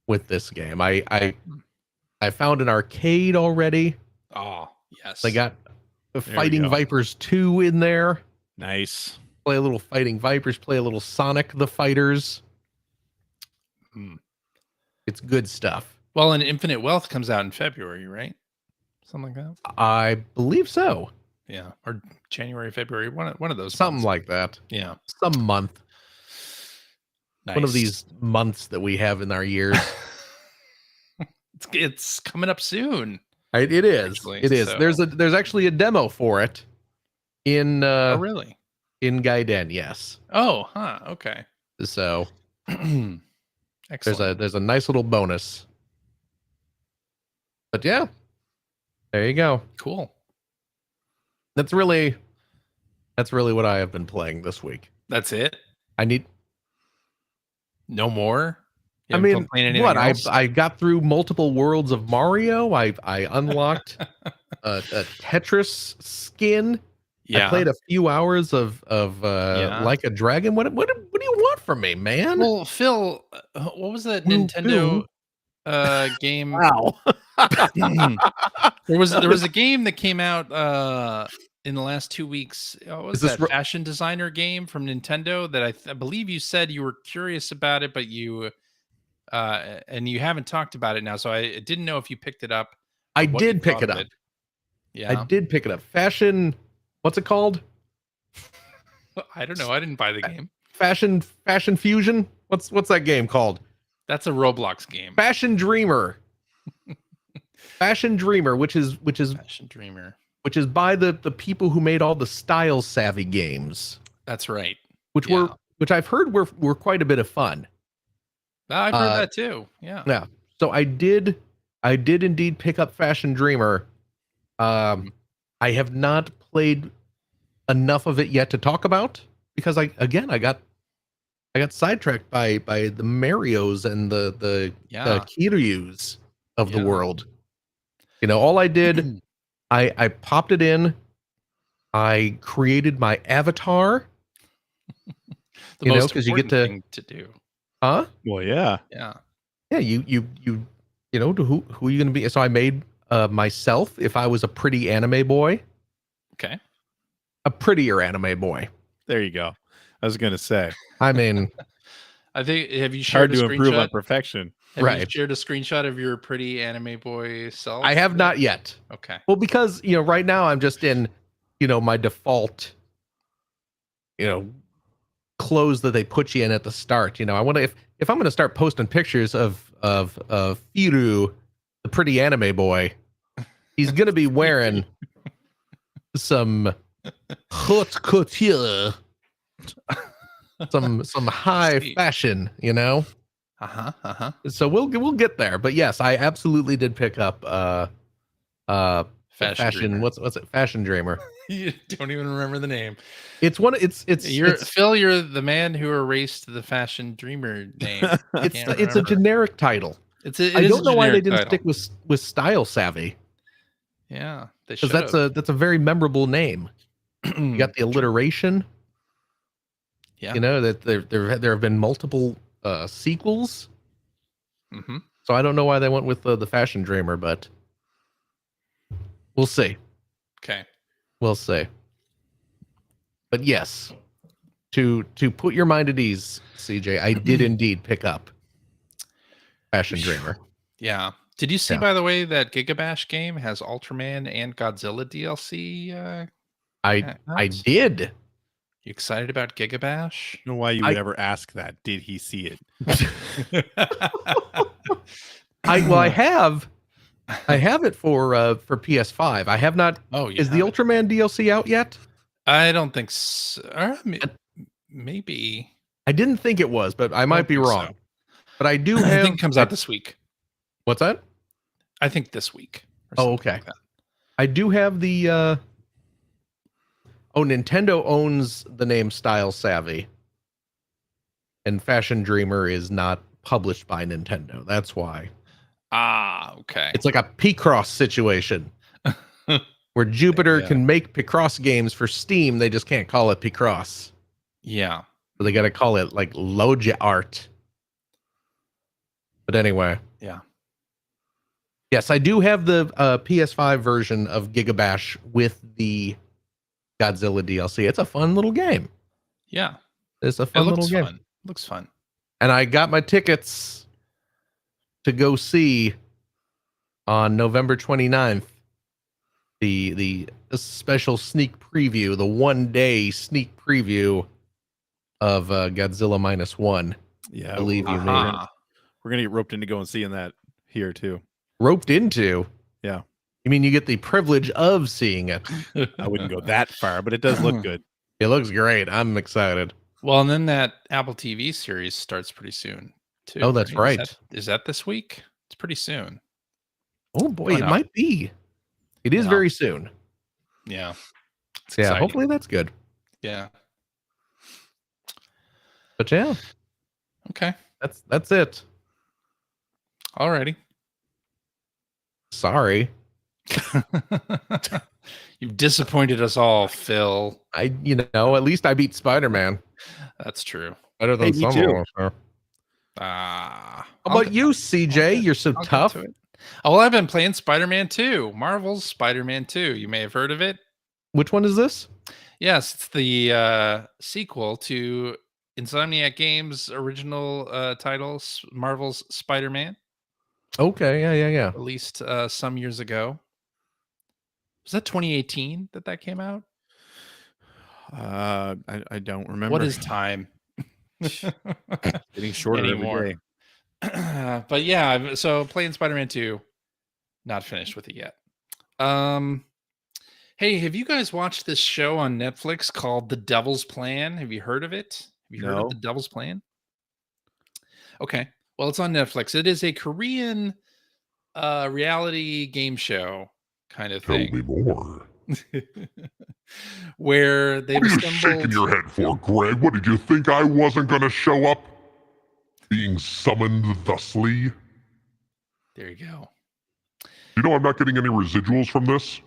with this game. I found an arcade already. Oh, yes. I got Fighting Vipers 2 in there. Nice. Play a little Fighting Vipers, play a little Sonic the Fighters. It's good stuff. Well, and Infinite Wealth comes out in February, right? Something like that. I believe so. Yeah, or January, February, one of those. Something months. like that. Yeah, some month. Nice. One of these months that we have in our years. It's coming up soon. It is. Actually, it is. so. There's actually a demo for it in oh, really? In Gaiden, yes. Oh, huh. Okay. So excellent. there's a nice little bonus. But yeah, there you go. Cool. That's really what I have been playing this week. That's it. I need no more. I mean, what I got through multiple worlds of Mario. I unlocked a Tetris skin. Yeah. I played a few hours of Like a Dragon. What do you want from me, man? Well, Phil, what was that Nintendo game? Wow. there was a game that came out in the last 2 weeks. What was that fashion designer game from Nintendo that I believe you said you were curious about it, but you and you haven't talked about it now, so I didn't know if you picked it up. I did pick it up. Yeah, I did pick it up. Fashion, what's it called? I don't know. I didn't buy the game. Fashion Fusion. What's that game called? That's a Roblox game. Fashion Dreamer. Fashion Dreamer, which is Fashion Dreamer, which is by the people who made all the Style Savvy games. That's right. Which I've heard were quite a bit of fun. I've heard that too. Yeah. Yeah. So I did indeed pick up Fashion Dreamer. I have not played enough of it yet to talk about because I got sidetracked by the Marios and the Kiryus of the world. You know, all I did, I popped it in. I created my avatar. The most because you get thing to do. Huh? Well, yeah. Yeah. Yeah, you know, who are you going to be? So I made myself if I was a pretty anime boy. Okay. A prettier anime boy. There you go. I was going to say. I mean, I think have you shared hard to improve on perfection? Have you shared a screenshot of your pretty anime boy self? I have not yet. Okay. Well, because right now I'm just in my default clothes that they put you in at the start. I want to if I'm going to start posting pictures of Firu, the pretty anime boy, he's going to be wearing some haute couture, some high fashion, So we'll get there. But yes, I absolutely did pick up fashion. What's it? Fashion Dreamer. You don't even remember the name. It's Phil. You're the man who erased the Fashion Dreamer name. It's a generic title. I don't know why they didn't stick with Style Savvy. Yeah, because that's a very memorable name. You got the alliteration. Yeah, that there have been multiple sequels. Mm-hmm. So I don't know why they went with the Fashion Dreamer, but we'll see. Okay. We'll see. But yes, to put your mind at ease, CJ, I did indeed pick up Fashion Dreamer. Yeah. Did you see, by the way, that Gigabash game has Ultraman and Godzilla DLC? I did. You excited about Gigabash? I don't know why you would ever ask that. Did he see it? I have it for PS5. I have not. Oh, yeah. Is the Ultraman DLC out yet? I don't think so. Maybe. I didn't think it was, but I might be wrong. So. But I do have. I think it comes out this week. What's that? I think this week. Oh, okay. Like I do have the. Nintendo owns the name Style Savvy, and Fashion Dreamer is not published by Nintendo. That's why. Ah, okay. It's like a Picross situation where Jupiter can make Picross games for Steam. They just can't call it Picross. Yeah. So they got to call it like Logia Art. But anyway. Yeah. Yes, I do have the PS5 version of Gigabash with the Godzilla DLC. It's a fun little game. Yeah. It's a fun little game. Fun. Looks fun. And I got my tickets to go see on November 29th the special sneak preview, the 1-day sneak preview of Godzilla -1. Yeah, believe you me. We're gonna get roped into going seeing that here too. Roped into? Yeah. You mean you get the privilege of seeing it? I wouldn't go that far, but it does look good. It looks great. I'm excited. Well, and then that Apple TV series starts pretty soon too. Oh, that's right. Is that this week? It's pretty soon. Oh boy, it might be. It is very soon. Yeah. Yeah, hopefully that's good. Yeah. But yeah. Okay. That's it. Alrighty. Sorry. You've disappointed us all, Phil. At least I beat Spider-Man. That's true. Better than some of them. So. How about you, CJ? You're so tough. Oh, well, I've been playing Spider-Man 2, Marvel's Spider-Man 2. You may have heard of it. Which one is this? Yes, it's the sequel to Insomniac Games' original title, Marvel's Spider-Man. Okay, yeah. Released some years ago. Was that 2018 that came out? I don't remember. What is time? Getting shorter anymore. Every day. But yeah, so playing Spider-Man 2, not finished with it yet. Hey, have you guys watched this show on Netflix called The Devil's Plan? Have you heard of it? Have you heard of The Devil's Plan? Okay. Well, it's on Netflix. It is a Korean reality game show kind of thing. Tell me more. Where they've assembled... What are you shaking your head for, Greg? What, did you think I wasn't going to show up? Being summoned thusly? There you go. You know I'm not getting any residuals from this?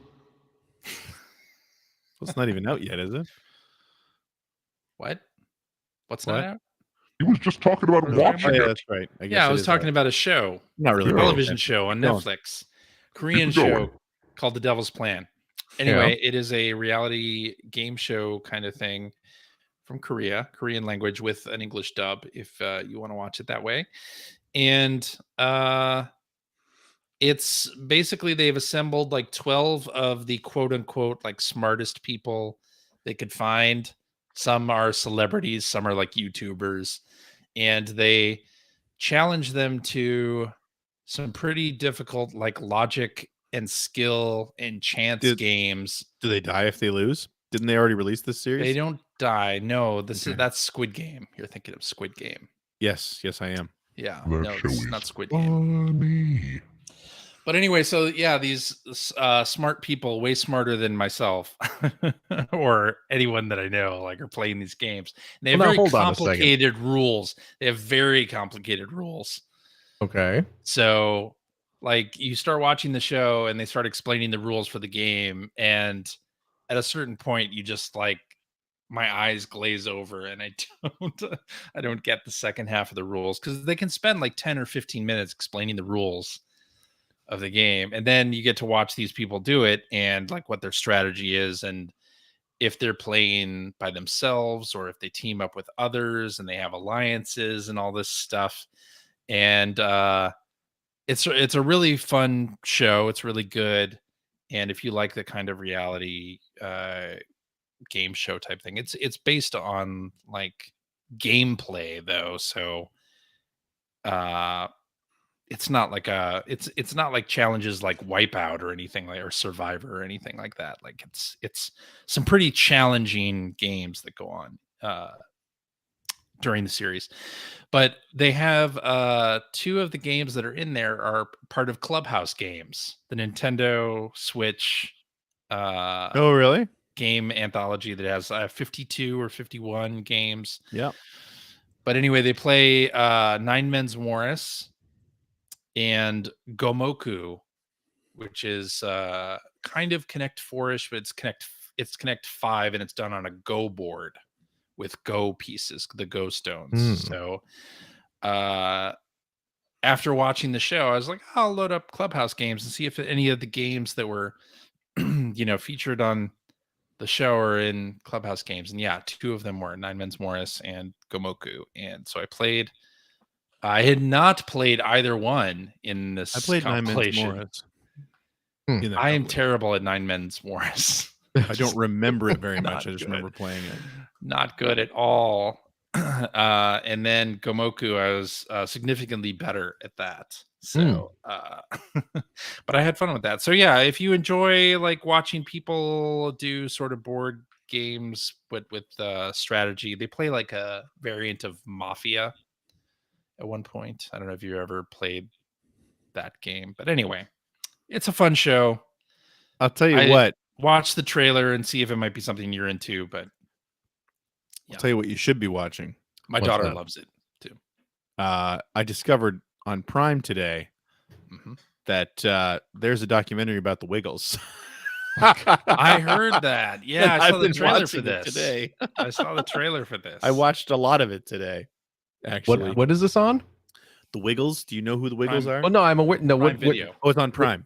Well, it's not even out yet, is it? What? What's not out? He was just talking about watching it. Yeah, that's right. I was talking about a show. Not really. A television show on Netflix. Korean show called The Devil's Plan. Anyway, it is a reality game show kind of thing from Korean language with an English dub if you want to watch it that way. And it's basically they've assembled like 12 of the quote unquote like smartest people they could find. Some are celebrities, some are like YouTubers, and they challenge them to some pretty difficult like logic and skill and chance games. Do they die if they lose? Didn't they already release this series? They don't die. No, that's Squid Game. You're thinking of Squid Game. Yes, I am. Yeah, that no, this is not Squid Game. Funny. But anyway, so yeah, these smart people, way smarter than myself or anyone that I know, like are playing these games. And they have very complicated rules. They have very complicated rules. Okay. So like you start watching the show and they start explaining the rules for the game. And at a certain point, you just like my eyes glaze over and I don't get the second half of the rules, because they can spend like 10 or 15 minutes explaining the rules of the game, and then you get to watch these people do it and like what their strategy is, and if they're playing by themselves or if they team up with others and they have alliances and all this stuff. And it's a really fun show. It's really good. And if you like the kind of reality game show type thing, it's based on like gameplay though. So it's not like it's not like challenges like Wipeout or anything like, or Survivor or anything like that. Like it's some pretty challenging games that go on during the series. But they have 2 of the games that are in there are part of Clubhouse Games, the Nintendo Switch oh, really? game anthology that has 52 or 51 games. Yeah. But anyway, they play Nine Men's Morris and Gomoku, which is kind of Connect 4-ish, but it's Connect 5, and it's done on a Go board with Go pieces, the Go stones. So after watching the show, I was like, I'll load up Clubhouse Games and see if any of the games that were featured on the show are in Clubhouse Games. And yeah, 2 of them were Nine Men's Morris and Gomoku. And so I played. I had not played either one in this. I played Nine Men's Morris. Morris. I am terrible at Nine Men's Morris. I don't remember it very much. I just remember playing it. Not good at all. And then Gomoku, I was significantly better at that. So, but I had fun with that. So yeah, if you enjoy like watching people do sort of board games with strategy, they play like a variant of Mafia at one point. I don't know if you ever played that game, but anyway, it's a fun show. I'll tell you what. Watch the trailer and see if it might be something you're into, but I'll tell you what you should be watching. My daughter loves it too. I discovered on Prime today that there's a documentary about the Wiggles. I heard that. Yeah, I saw the trailer for this today. I saw the trailer for this. I watched a lot of it today. Actually, what is this on? The Wiggles. Do you know who the Wiggles are? Oh no, I'm aware. No, what video? Oh, it's on Prime.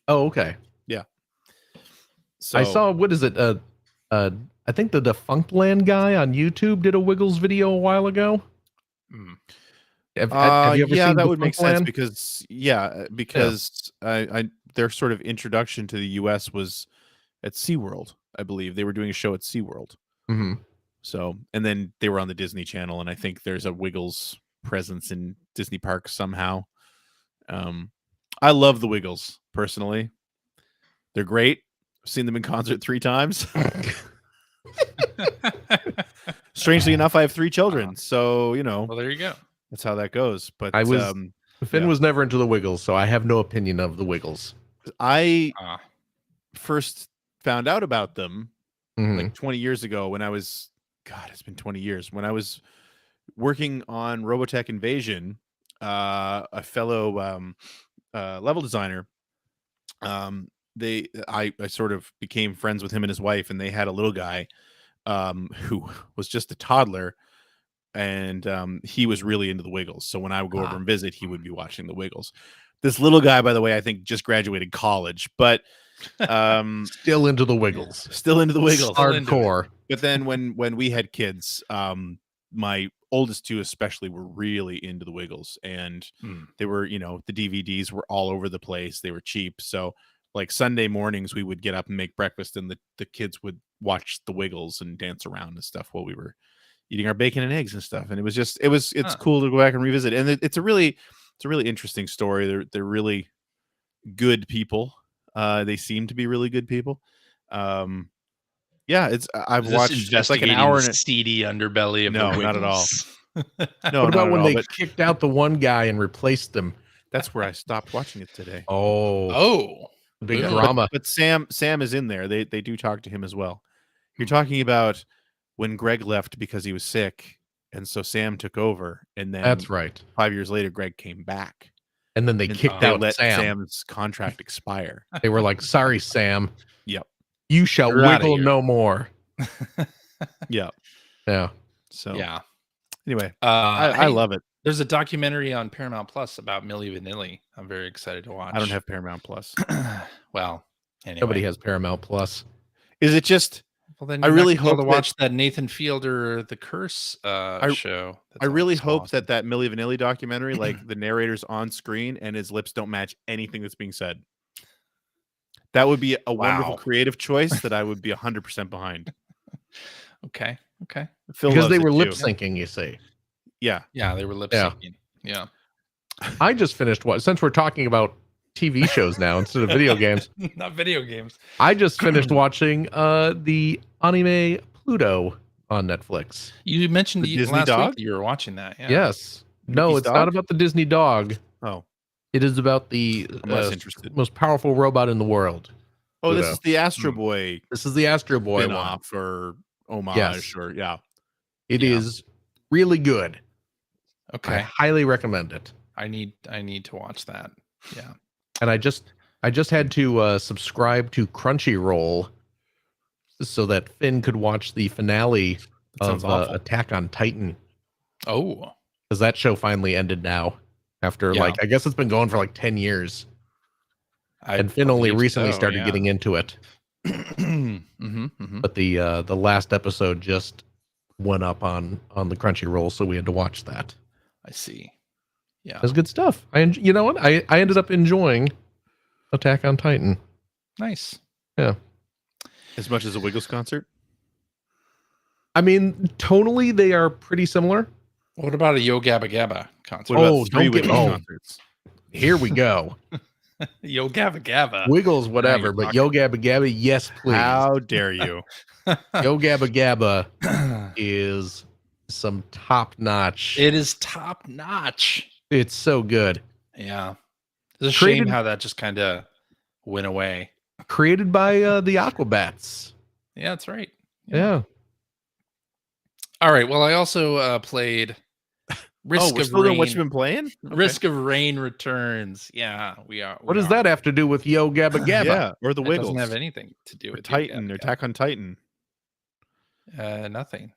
Oh, okay. Yeah. So I saw. What is it? I think the Defunct Land guy on YouTube did a Wiggles video a while ago. Have you ever seen that would make sense because their sort of introduction to the U.S. was at SeaWorld, I believe. They were doing a show at SeaWorld. So, and then they were on the Disney Channel, and I think there's a Wiggles presence in Disney parks somehow. I love the Wiggles, personally. They're great. I've seen them in concert 3 times. Strangely enough, I have 3 children, so well, there you go. That's how that goes. But Finn was never into the Wiggles, so I have no opinion of the Wiggles. I first found out about them like 20 years ago when I was, it's been 20 years, when I was working on Robotech Invasion. A fellow level designer, I sort of became friends with him and his wife, and they had a little guy who was just a toddler, and he was really into the Wiggles. So when I would go over and visit, he would be watching the Wiggles. This little guy, by the way, I think just graduated college, but still into the Wiggles. Hardcore. But then when we had kids, my oldest 2 especially were really into the Wiggles, and they were, the DVDs were all over the place. They were cheap. So like Sunday mornings we would get up and make breakfast, and the kids would watch the Wiggles and dance around and stuff while we were eating our bacon and eggs and stuff. And it's cool to go back and revisit. And it's a really interesting story. They're really good people. They seem to be really good people. I've watched just like an hour and seedy underbelly of no, the not at all. No, what about when they kicked out the one guy and replaced him? That's where I stopped watching it today. Oh, big drama. But Sam is in there. They do talk to him as well. You're talking about when Greg left because he was sick, and so Sam took over, and then that's right. 5 years later, Greg came back, and then they kicked out Sam's contract expire. They were like, "Sorry, Sam. Yep, you shall wiggle no more." Yeah. So yeah. anyway, I love it. There's a documentary on Paramount Plus about Milli Vanilli. I'm very excited to watch. I don't have Paramount Plus. Well, anyway. Nobody has Paramount Plus. Is it just? Well, then I really hope to watch that Nathan Fielder The Curse show. I really hope that Milli Vanilli documentary, like the narrator's on screen and his lips don't match anything that's being said. That would be a wonderful creative choice that I would be 100% behind. Okay. Because they were lip syncing, you see. Yeah, they were lip syncing. Yeah. I just finished since we're talking about TV shows now instead of video games. Not video games. I just finished watching the anime Pluto on Netflix. You mentioned the Disney last dog? week that you were watching that. Yeah. Yes. No, it's not about the Disney dog. Oh. It is about the most powerful robot in the world. Oh, Pluto. This is the Astro Boy. This is the Astro Boy spin-off or homage or It is really good. Okay. I highly recommend it. I need to watch that. Yeah. And I just had to subscribe to Crunchyroll so that Finn could watch the finale of Attack on Titan. Oh. Because that show finally ended now after I guess it's been going for 10 years. And Finn only recently started getting into it. But the last episode just went up on the Crunchyroll, so we had to watch that. I see. Yeah, that's good stuff. You know what? I ended up enjoying Attack on Titan. Nice. Yeah. As much as a Wiggles concert? I mean, tonally they are pretty similar. What about a Yo Gabba Gabba concert? Don't get concerts. Here we go. Yo Gabba Gabba. Wiggles, whatever, but Yo Gabba Gabba, yes, please. How dare you? Yo Gabba Gabba is some top notch. It is top notch. It's so good. Yeah. It's a shame how that just kind of went away. Created by the Aquabats. Yeah, that's right. Yeah. All right. Well, I also played Risk of Rain. What you've been playing? Okay. Risk of Rain Returns. Yeah, we are. What does that have to do with Yo Gabba Gabba? Yeah, or the Wiggles? It doesn't have anything to do with Titan or Attack on Titan. Nothing.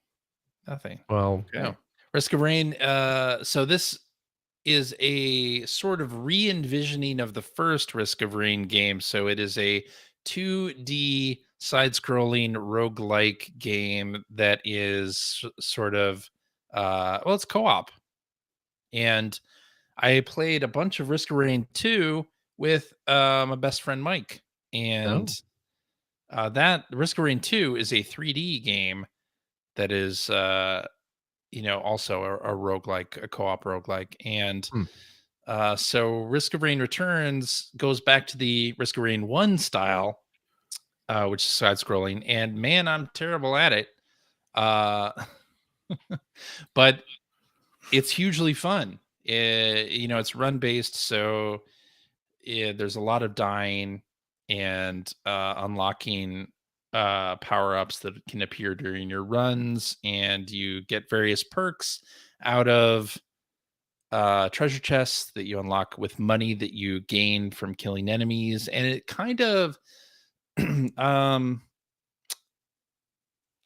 Well, okay. No. Risk of Rain. So this is a sort of re-envisioning of the first Risk of Rain game. So it is a 2D side-scrolling roguelike game that is sort of it's co-op. And I played a bunch of Risk of Rain 2 with my best friend Mike. And that Risk of Rain 2 is a 3D game that is also a roguelike, a co-op roguelike. And so Risk of Rain Returns goes back to the Risk of Rain 1 style, which is side-scrolling. And man, I'm terrible at it. But it's hugely fun. It's run-based, so there's a lot of dying and unlocking power-ups that can appear during your runs, and you get various perks out of treasure chests that you unlock with money that you gain from killing enemies. And it kind of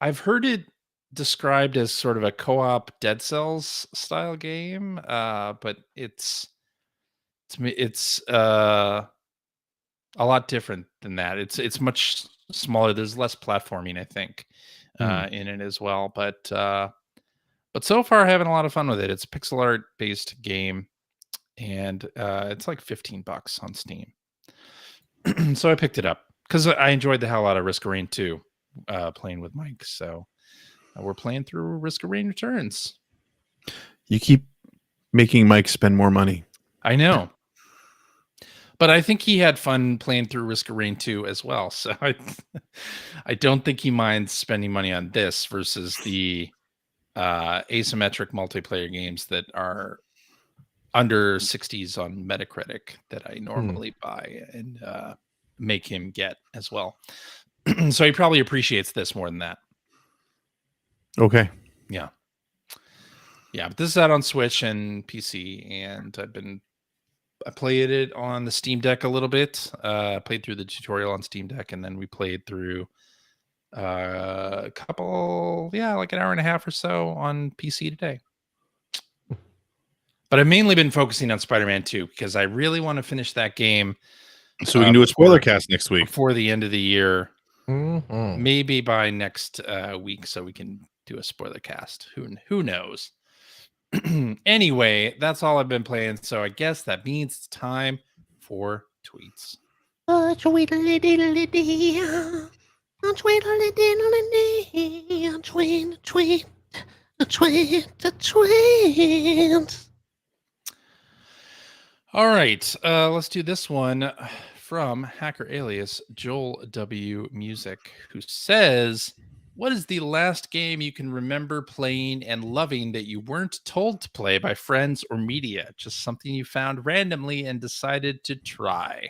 I've heard it described as sort of a co-op Dead Cells style game, but it's a lot different than that. It's much smaller. There's less platforming, I think, in it as well. But so far, having a lot of fun with it. It's a pixel art based game, and it's like $15 on Steam. So I picked it up because I enjoyed the hell out of Risk of Rain 2 playing with Mike. So we're playing through Risk of Rain Returns. You keep making Mike spend more money. I know. But I think he had fun playing through Risk of Rain 2 as well. So I don't think he minds spending money on this versus the asymmetric multiplayer games that are under 60s on Metacritic that I normally buy and make him get as well. So he probably appreciates this more than that. Okay. Yeah. Yeah, but this is out on Switch and PC, and I played it on the Steam Deck a little bit. Played through the tutorial on Steam Deck, and then we played through a couple, like an hour and a half or so on PC today. But I've mainly been focusing on Spider-Man 2 because I really want to finish that game. So we can do a spoiler cast next week before the end of the year. Mm-hmm. Maybe by next week, so we can do a spoiler cast. Who knows? Anyway, that's all I've been playing. So I guess that means it's time for tweets. All right, let's do this one from hacker alias Joel W Music, who says, what is the last game you can remember playing and loving that you weren't told to play by friends or media? Just something you found randomly and decided to try.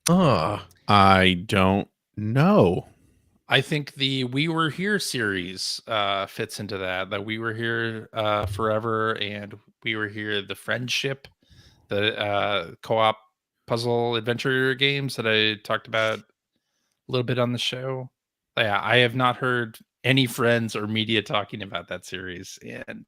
I don't know. I think the We Were Here series fits into that We Were Here Forever and We Were Here The Friendship, the co-op puzzle adventure games that I talked about a little bit on the show. Yeah, I have not heard any friends or media talking about that series. And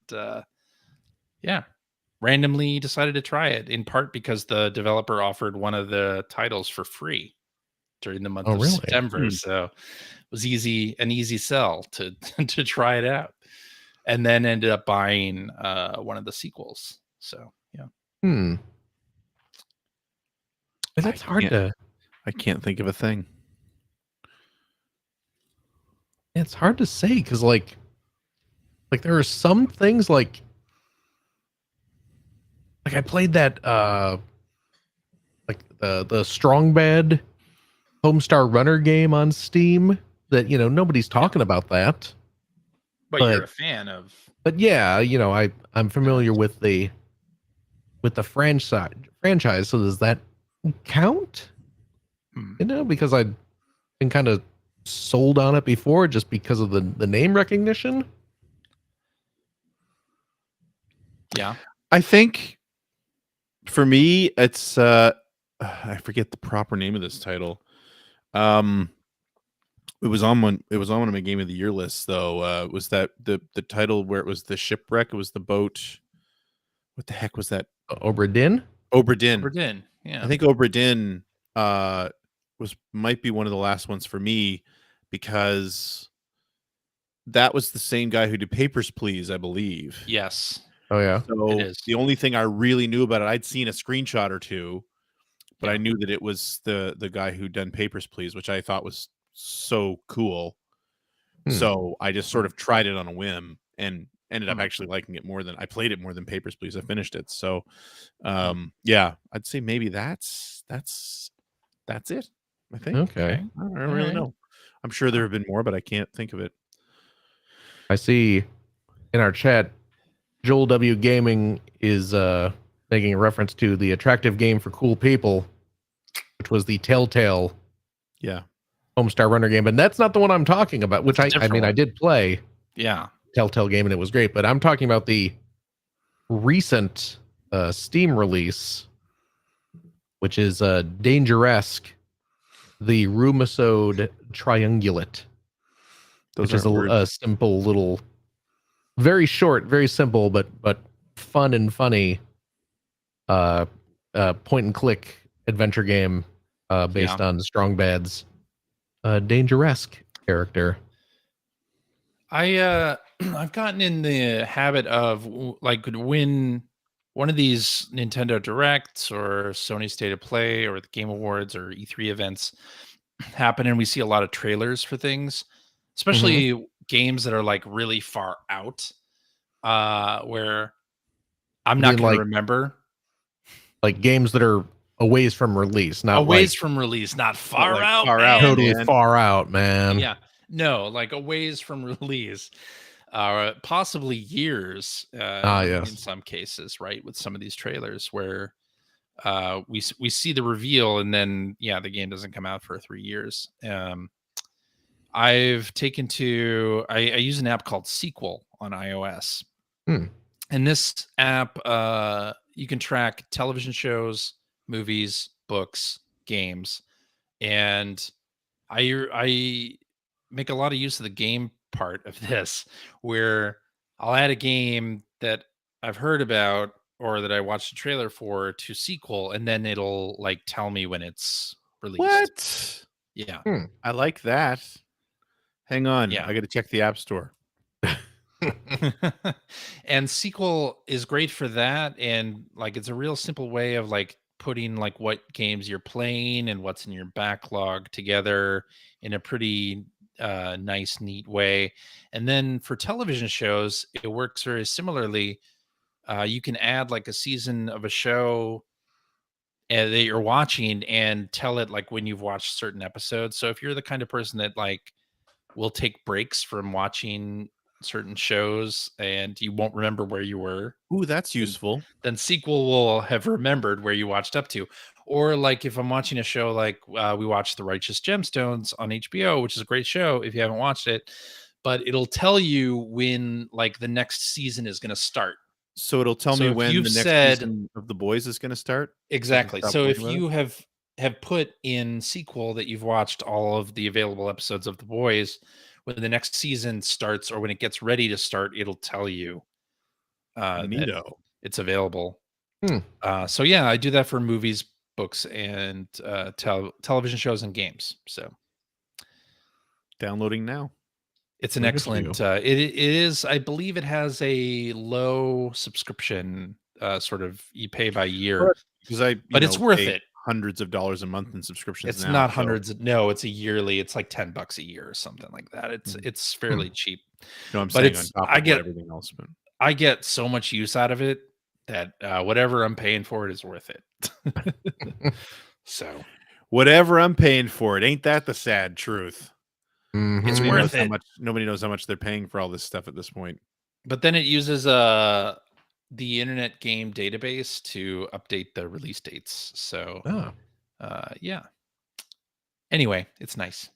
randomly decided to try it, in part because the developer offered one of the titles for free during the month of September. So it was an easy sell to to try it out, and then ended up buying one of the sequels. So That's hard to. I can't think of a thing. It's hard to say because like there are some things like I played that like the Strong Bad Homestar Runner game on Steam that nobody's talking about that. But you're a fan of. But yeah, I'm familiar with the franchise. So does that count? Because I've been kind of sold on it before just because of the name recognition. Yeah. I think for me, it's I forget the proper name of this title. It was on one of my Game of the Year lists though. Was that the title where it was the shipwreck? It was the boat. What the heck was that? Obra Dinn? Obra Dinn. Obra Dinn. Yeah. I think Obra Dinn might be one of the last ones for me because that was the same guy who did Papers, Please, I believe. Yes. Oh yeah. So it is. The only thing I really knew about it, I'd seen a screenshot or two, but I knew that it was the guy who done Papers, Please, which I thought was so cool. So I just sort of tried it on a whim and ended up actually liking it more than I played it more than Papers, Please. I finished it. So yeah, I'd say maybe that's it. I think. Okay. I don't really know. I'm sure there have been more, but I can't think of it. I see in our chat, Joel W Gaming is making a reference to the attractive game for cool people, which was the Telltale Homestar Runner game, and that's not the one I'm talking about, which I did play Telltale game and it was great, but I'm talking about the recent Steam release, which is Dangeresque, the Rumisode Triangulate, which is a simple little, very short, very simple, but fun and funny point and click adventure game based on Strong Bad's Dangeresque character. I've gotten in the habit of like when one of these Nintendo Directs or Sony State of Play or the Game Awards or E3 events happen and we see a lot of trailers for things, especially games that are like really far out, where I'm not going to remember. Like games that are a ways from release, not from release, not far out. Totally far out, man. Yeah. No, like a ways from release. Possibly years in some cases, right? With some of these trailers where we see the reveal and then the game doesn't come out for 3 years. I've taken to I use an app called Sequel on iOS. And this app you can track television shows, movies, books, games, and I make a lot of use of the game part of this, where I'll add a game that I've heard about or that I watched a trailer for to sequel, and then it'll like tell me when it's released. What? Yeah. I like that. Hang on. Yeah. I got to check the App Store. And sequel is great for that, and like it's a real simple way of like putting like what games you're playing and what's in your backlog together in a pretty nice neat way. And then for television shows it works very similarly. You can add like a season of a show that you're watching and tell it like when you've watched certain episodes. So if you're the kind of person that like will take breaks from watching certain shows and you won't remember where you were, Ooh, that's useful. then sequel will have remembered where you watched up to. Or like if I'm watching a show like we watched The Righteous Gemstones on HBO, which is a great show if you haven't watched it, but it'll tell you when like the next season is going to start. So it'll tell me when the next season of The Boys is going to start? Exactly. So if you have put in sequel that you've watched all of the available episodes of The Boys, when the next season starts or when it gets ready to start, it'll tell you that it's available. So yeah, I do that for movies, books, and television shows and games. So downloading now. It's an excellent. It is. I believe it has a low subscription. Sort of you pay by year, but it's worth it. Hundreds of dollars a month in subscriptions. It's not hundreds. No, it's a yearly. It's like $10 a year or something like that. It's fairly cheap. No, I'm saying on top of everything else, but I get so much use out of it that whatever I'm paying for it is worth it. So whatever I'm paying for it, ain't that the sad truth? It's worth it. Nobody knows how much they're paying for all this stuff at this point. But then it uses the Internet Game Database to update the release dates. So, yeah. Anyway, it's nice.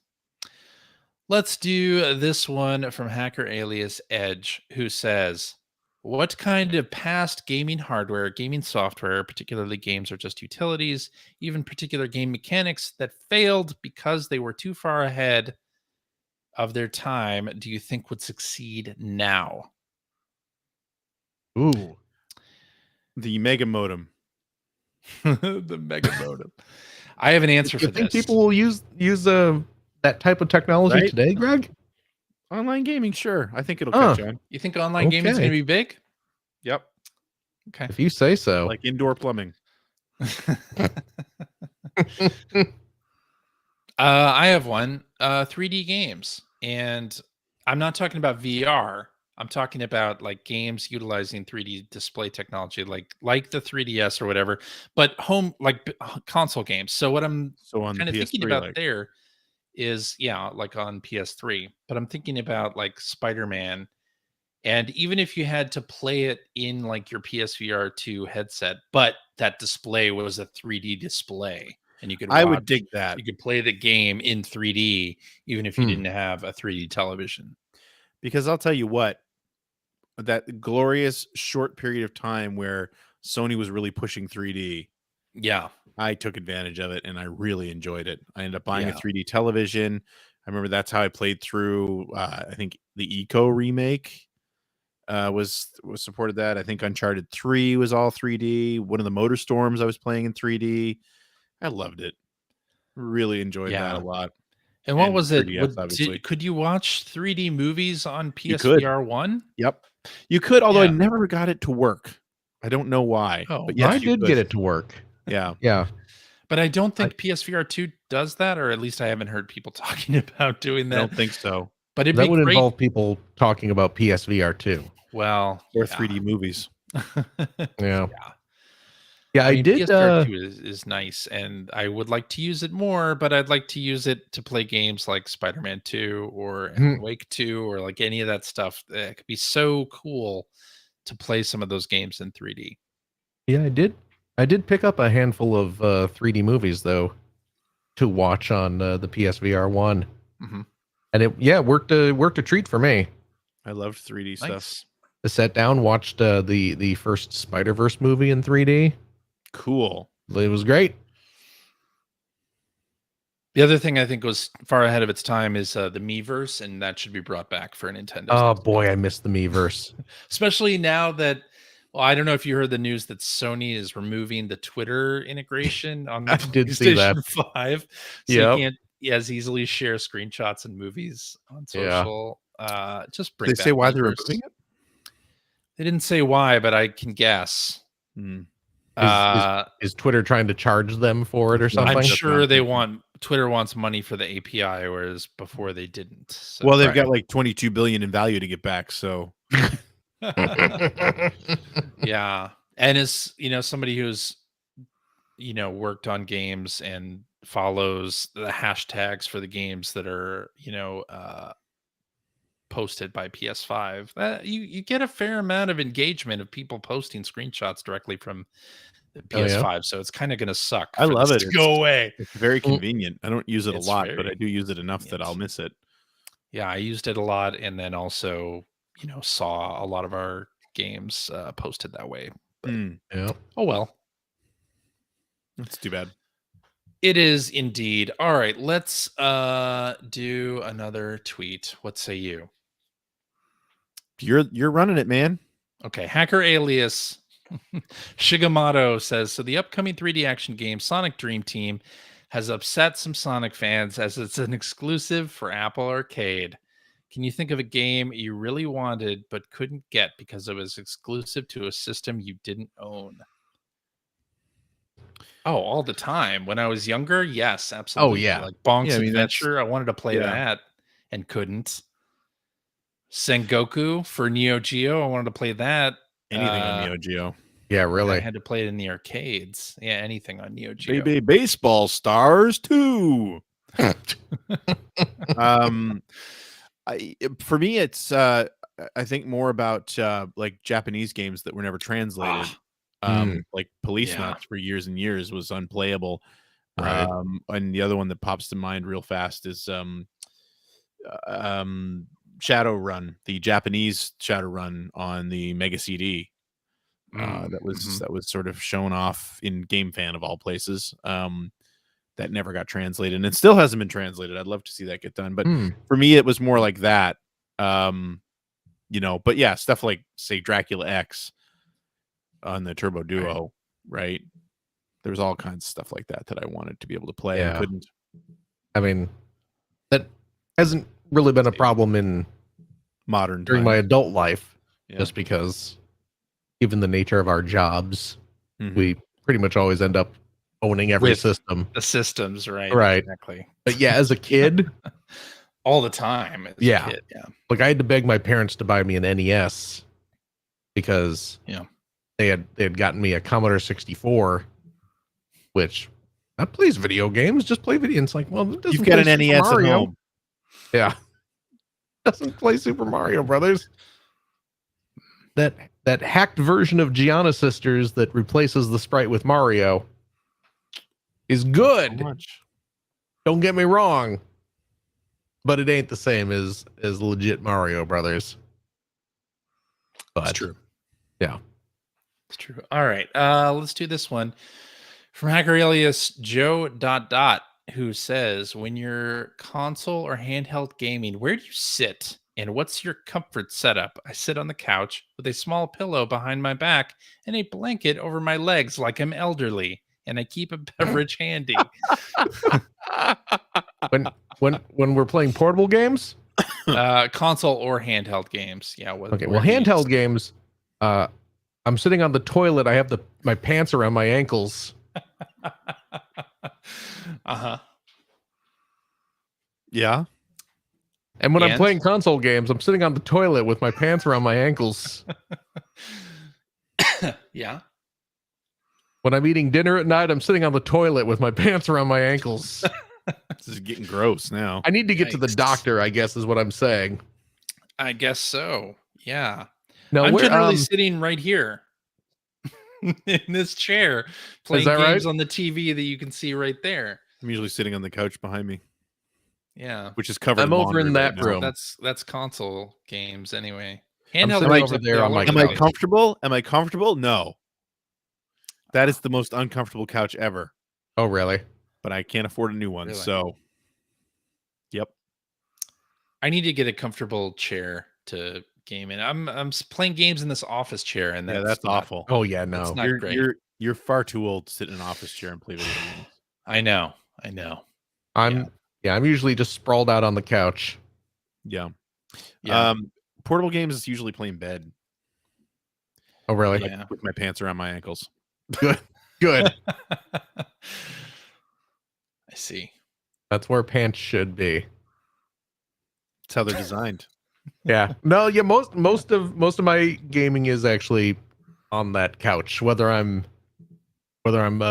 Let's do this one from Hacker Alias Edge, who says, what kind of past gaming hardware, gaming software, particularly games or just utilities, even particular game mechanics that failed because they were too far ahead of their time, do you think would succeed now? Ooh. The Mega Modem. The Mega Modem. I have an answer for this. You think people will use that type of technology today, Greg? Online gaming, sure. I think it'll catch on. You think online gaming is going to be big? Yep. Okay. If you say so. Like indoor plumbing. I have one. 3D games. And I'm not talking about VR. I'm talking about like games utilizing 3D display technology, like the 3DS or whatever, but home like console games. So what I'm kind of thinking about there is, like on PS3, but I'm thinking about like Spider-Man. And even if you had to play it in like your PSVR 2 headset, but that display was a 3D display. And you could I would dig that. You could play the game in 3D, even if you didn't have a 3D television. Because I'll tell you what, that glorious short period of time where Sony was really pushing 3D. Yeah. I took advantage of it and I really enjoyed it. I ended up buying a 3D television. I remember that's how I played through, I think the Eco remake was supported that. I think Uncharted 3 was all 3D. One of the Motor Storms I was playing in 3D. I loved it. Really enjoyed that a lot. And what was it? Could you watch 3D movies on PSVR 1? Yep. You could, although I never got it to work. I don't know why. Oh, but yes, I did get it to work. Yeah. Yeah. But I don't think PSVR 2 does that, or at least I haven't heard people talking about doing that. I don't think so. But that would involve people talking about PSVR 2. Well, or 3D movies. Yeah. Yeah, I did. PSVR 2 is nice, and I would like to use it more, but I'd like to use it to play games like Spider-Man 2 or Wake 2 or like any of that stuff. It could be so cool to play some of those games in 3D. Yeah, I did. I did pick up a handful of 3D movies though to watch on the PSVR 1, and it worked a treat for me. I loved 3D stuff. I sat down, watched the first Spider-Verse movie in 3D. Cool. It was great. The other thing I think was far ahead of its time is the Miiverse, and that should be brought back for Nintendo. Oh boy, I missed the Miiverse. Especially now that, well, I don't know if you heard the news that Sony is removing the Twitter integration on the PlayStation 5. So you can't as easily share screenshots and movies on social. Just bring they back say why Miiverse. they're removing it? They didn't say why, but I can guess. Is Twitter trying to charge them for it or something? I'm sure Twitter wants money for the API, whereas before they didn't. So. Well, they've got like 22 billion in value to get back, so yeah. And as somebody who's worked on games and follows the hashtags for the games that are posted by PS5, you get a fair amount of engagement of people posting screenshots directly from the PS5. So it's kind of going to suck. I love it. To go away. It's very convenient. I don't use it a lot, but I do use it enough that I'll miss it. Yeah, I used it a lot, and then also saw a lot of our games posted that way. But, oh well. That's too bad. It is indeed. All right, let's do another tweet. What say you? You're running it, man. Okay, Hacker Alias Shigemoto says, so the upcoming 3D action game Sonic Dream Team has upset some Sonic fans as it's an exclusive for Apple Arcade. Can you think of a game you really wanted but couldn't get because it was exclusive to a system you didn't own? Oh, all the time. When I was younger, yes, absolutely. Oh, yeah. Like Bonk's Adventure, I wanted to play that and couldn't. Sengoku for Neo Geo, I wanted to play that. Anything on Neo Geo. Yeah, really. I had to play it in the arcades. Yeah, anything on Neo Geo. Baby Baseball Stars 2. For me, it's I think more about like Japanese games that were never translated. Like Police Nuts for years and years was unplayable. Right. And the other one that pops to mind real fast is Shadowrun, the Japanese Shadowrun on the Mega CD. That was sort of shown off in Game Fan of all places. That never got translated, and it still hasn't been translated. I'd love to see that get done, but for me, it was more like that. But yeah, stuff like say Dracula X on the Turbo Duo, right? There was all kinds of stuff like that I wanted to be able to play and couldn't. I mean, that hasn't really been a problem in modern during my adult life, just because given the nature of our jobs, we pretty much always end up owning every system. The systems, right? Right. Exactly. But yeah, as a kid, all the time. As a kid, like I had to beg my parents to buy me an NES because they had gotten me a Commodore 64, which that plays video games. Just play video. And it's like, well, it doesn't you've got an NES at home. Yeah. Doesn't play Super Mario Brothers. That hacked version of Gianna Sisters that replaces the sprite with Mario is good. Don't get me wrong, but it ain't the same as legit Mario Brothers. But it's true. Yeah, it's true. All right, let's do this one from Hacker Alias Joe ... who says, when you're console or handheld gaming, where do you sit and what's your comfort setup? I sit on the couch with a small pillow behind my back and a blanket over my legs like I'm elderly, and I keep a beverage handy. when we're playing portable games, console or handheld games. Yeah. Okay. Well, handheld games, I'm sitting on the toilet. I have my pants around my ankles. Yeah. And when I'm playing console games, I'm sitting on the toilet with my pants around my ankles. Yeah. When I'm eating dinner at night, I'm sitting on the toilet with my pants around my ankles. This is getting gross now. I need to get to the doctor, I guess is what I'm saying. I guess so. Yeah. No, I'm generally sitting right here in this chair playing games on the TV that you can see right there. I'm usually sitting on the couch behind me. Yeah. Which is covered. I'm over in that room. That's console games anyway. Handheld sitting remotes over up there on all my over Am the I couch. place. comfortable? Am I comfortable? No. That is the most uncomfortable couch ever. Oh, really? But I can't afford a new one, Really? so yep. I need to get a comfortable chair to game in. I'm playing games in this office chair, and That's not, awful. Oh, yeah, no. It's not great. You're far too old to sit in an office chair and play video games. I know. I'm usually just sprawled out on the couch. Yeah. Yeah. Portable games is usually playing bed. Oh, really? Yeah. With my pants around my ankles. Good. Good. I see. That's where pants should be. That's how they're designed. Yeah. No, yeah, most of my gaming is actually on that couch. Whether I'm playing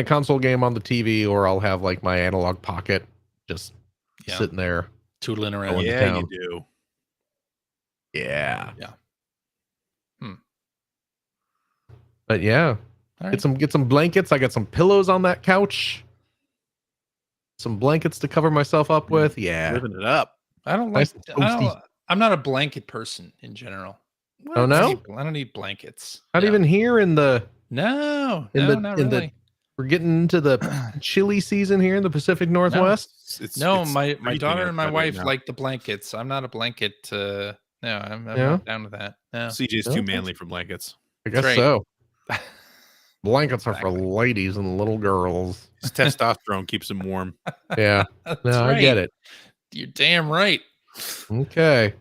a console game on the TV, or I'll have like my analog pocket just sitting there tootling around. going to Yeah, town. you do. Yeah. Yeah. But yeah. All right. Get some blankets. I got some pillows on that couch. Some blankets to cover myself up with. Yeah. Living it up. I don't Nice like. and toasty. I'm not a blanket person in general. Oh, no? I don't need blankets. Not No. even here in the No, not in really. we're getting into the chilly season here in the Pacific Northwest. It's my freezing daughter and my outside right wife now. like the blankets. I'm not a blanket. No, I'm Yeah? not down with that. No. CJ's too Okay. manly for blankets. I guess right. so. Blankets are for Exactly. ladies and little girls. His testosterone keeps him warm. Yeah. That's No, right. I get it. You're damn right. Okay.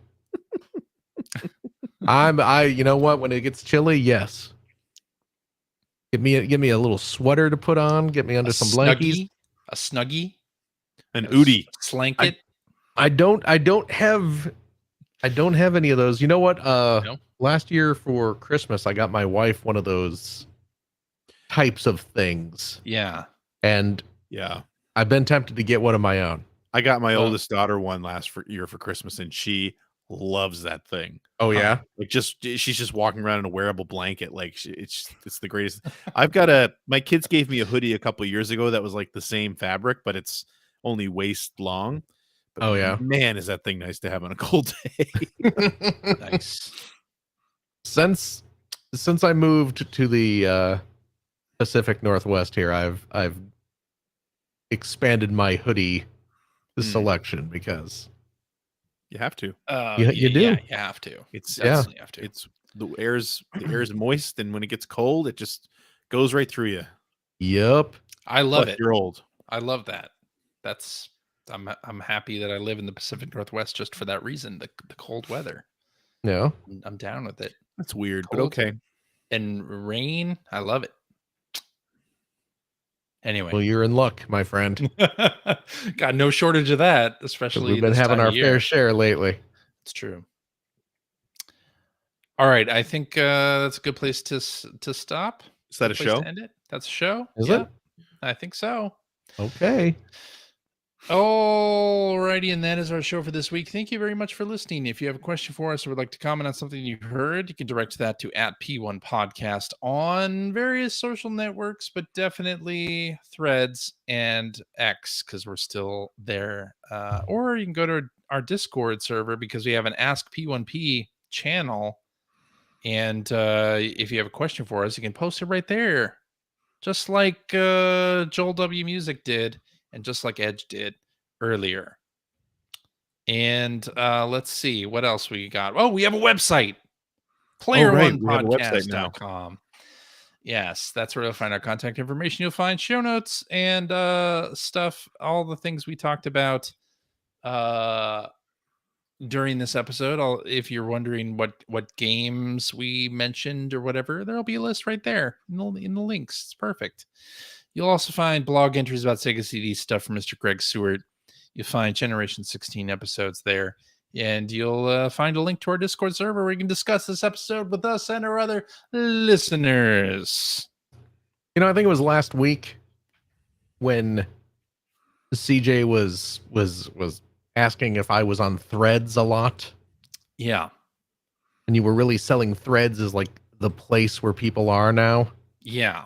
You know what? When it gets chilly, yes. Give me a little sweater to put on. Get me under some blankies. A snuggie. An Udi. Slanket. I don't have any of those. You know what? No? Last year for Christmas, I got my wife one of those types of things, Yeah. and Yeah. I've been tempted to get one of my own. I got my Oh. oldest daughter one last year for Christmas, and she loves that thing. Oh yeah, Like she's just walking around in a wearable blanket. Like it's the greatest. My kids gave me a hoodie a couple years ago that was like the same fabric, but it's only waist long. But Oh, yeah. man, is that thing nice to have on a cold day. Nice. Since I moved to the Pacific Northwest here, I've expanded my hoodie selection because You have to. You do. Yeah, you have to. It's Definitely have to. It's the air's moist, and when it gets cold, it just goes right through you. Yep. I love Plus, it. You're old. I love that. I'm happy that I live in the Pacific Northwest just for that reason. The cold weather. Yeah. I'm down with it. That's weird, but Cold. okay. And rain, I love it. Anyway, Well, you're in luck, my friend. got no shortage of that, especially We've been this having time our of year. fair share lately. It's true. All right, I think that's a good place to stop. Is that a Good place show? to end it. That's a show. Is Yeah, it? I think so. Okay. Alrighty, and that is our show for this week. Thank you very much for listening. If you have a question for us or would like to comment on something you heard, you can direct that to @P1 Podcast on various social networks, but definitely Threads and X because we're still there. Or you can go to our Discord server because we have an Ask P1P channel. And if you have a question for us, you can post it right there, just like Joel W. Music did. And just like Edge did earlier. And let's see what else we got. Oh, we have a website. Player1podcast.com. Yes, that's where you'll find our contact information. You'll find show notes and stuff, all the things we talked about during this episode. If you're wondering what games we mentioned or whatever, there'll be a list right there in the links. It's perfect. You'll also find blog entries about Sega CD stuff from Mr. Greg Seward. You'll find Generation 16 episodes there. And you'll find a link to our Discord server where you can discuss this episode with us and our other listeners. You know, I think it was last week when CJ was asking if I was on Threads a lot. Yeah. And you were really selling Threads as like the place where people are now. Yeah.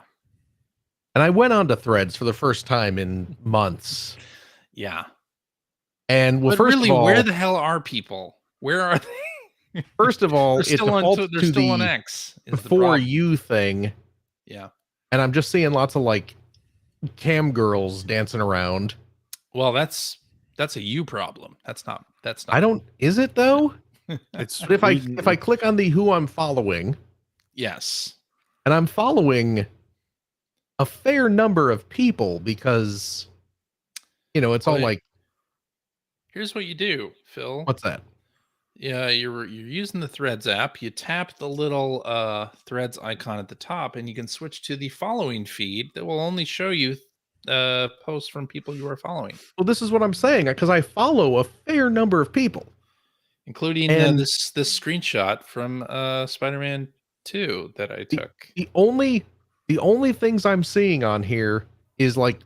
And I went onto Threads for the first time in months. Yeah. And well, but first really, of all, where the hell are people? Where are they? First of all, They're it defaults they're to still on the X. Is the for problem. you thing. Yeah. And I'm just seeing lots of like cam girls dancing around. Well, that's a you problem. That's not. I don't. Is it though? It's But if I click on the who I'm following, Yes. and I'm following a fair number of people because, it's all like. Here's what you do, Phil. What's that? Yeah, you're using the Threads app. You tap the little Threads icon at the top, and you can switch to the following feed that will only show you posts from people you are following. Well, this is what I'm saying because I follow a fair number of people, including this screenshot from Spider-Man 2 that I took. The only things I'm seeing on here is like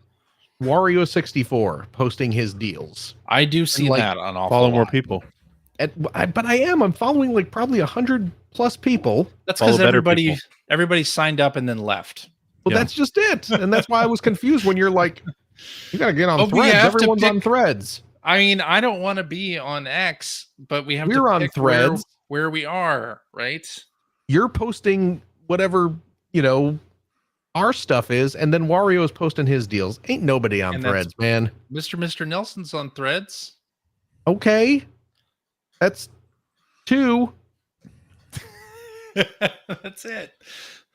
Wario 64 posting his deals. I do see that on all. Follow more people. But I'm following like probably 100 plus people. That's because everybody signed up and then left. Well, that's just it. And that's why I was confused when you're like, you got to get on Threads. Everyone's on Threads. I mean, I don't want to be on X, but we're on Threads where we are, right? You're posting whatever, our stuff is, and then Wario is posting his deals. Ain't nobody on Threads, man. Mr. Nelson's on Threads. Okay. That's 2. That's it.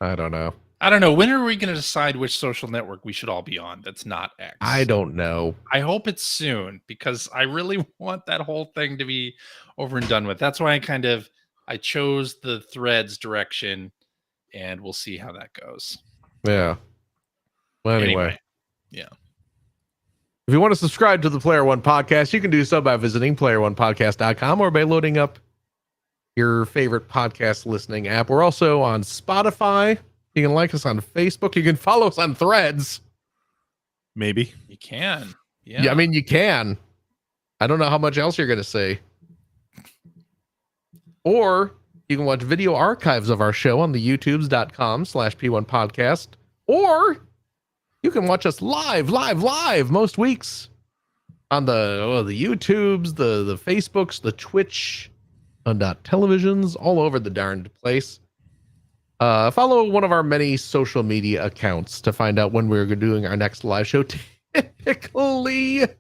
I don't know. When are we going to decide which social network we should all be on that's not X? I don't know. I hope it's soon because I really want that whole thing to be over and done with. That's why I chose the Threads direction, and we'll see how that goes. Yeah. Well, anyway. Yeah. If you want to subscribe to the Player One Podcast, you can do so by visiting playeronepodcast.com or by loading up your favorite podcast listening app. We're also on Spotify. You can like us on Facebook. You can follow us on Threads. Maybe. You can. Yeah. Yeah, I mean, you can. I don't know how much else you're going to say. Or you can watch video archives of our show on the youtubes.com/P1 podcast. Or you can watch us live most weeks on the YouTubes, the Facebooks, the Twitch, televisions, all over the darned place. Follow one of our many social media accounts to find out when we're doing our next live show. Typically, it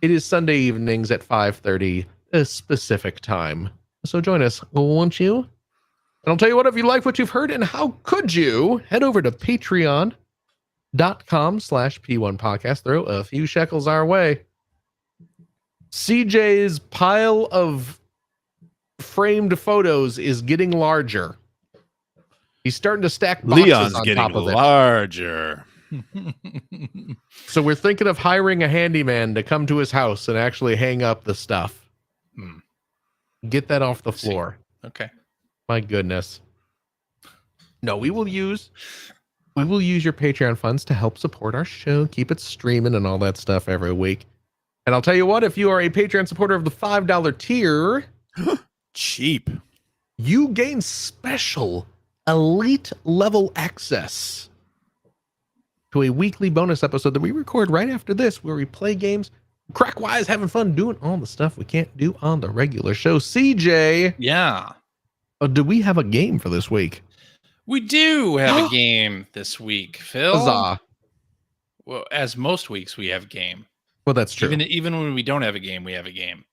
is Sunday evenings at 5:30 a specific time. So join us, won't you? And I'll tell you what, if you like what you've heard, and how could you, head over to patreon.com/P1 podcast. Throw a few shekels our way. CJ's pile of framed photos is getting larger. He's starting to stack boxes Leon's on getting top of larger. So we're thinking of hiring a handyman to come to his house and actually hang up the stuff. Get that off the floor. Okay. My goodness. No, we will use your Patreon funds to help support our show, keep it streaming and all that stuff every week. And I'll tell you what, if you are a Patreon supporter of the $5 tier, cheap, you gain special elite level access to a weekly bonus episode that we record right after this, where we play games, crack wise, having fun, doing all the stuff we can't do on the regular show. CJ. Yeah. Do we have a game for this week? We do have a game this week, Phil. Huzzah. Well, as most weeks we have a game. Well, that's true. Even when we don't have a game, we have a game.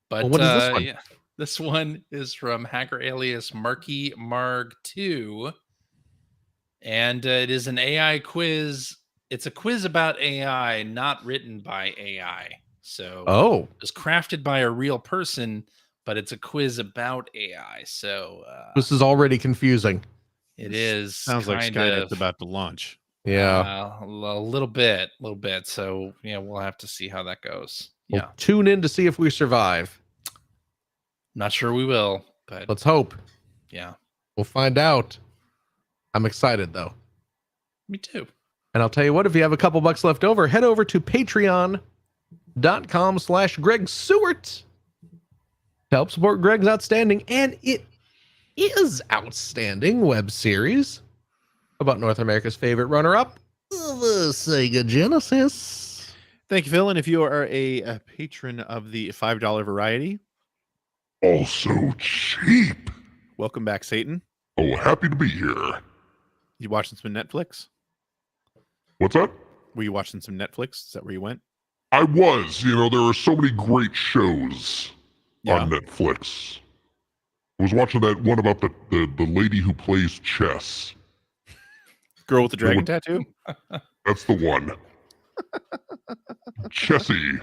But what is this one? Yeah, this one is from hacker alias Marky Marg 2. And it is an AI quiz. It's a quiz about AI, not written by AI. So it was crafted by a real person, but it's a quiz about AI. So this is already confusing. It is. Sounds like Skynet's about to launch. Yeah. A little bit. So, yeah, we'll have to see how that goes. We'll tune in to see if we survive. Not sure we will, but let's hope. Yeah. We'll find out. I'm excited, though. Me too. And I'll tell you what, if you have a couple bucks left over, head over to patreon.com/Greg Seward to help support Greg's outstanding, and it is outstanding, web series about North America's favorite runner-up, the Sega Genesis. Thank you, Phil. And if you are a patron of the $5 variety, also cheap. Welcome back, Satan. Oh, happy to be here. You watching some Netflix? What's that? Were you watching some Netflix? Is that where you went? I was. There are so many great shows on Netflix. I was watching that one about the lady who plays chess. Girl with the dragon tattoo? That's the one. Chessy.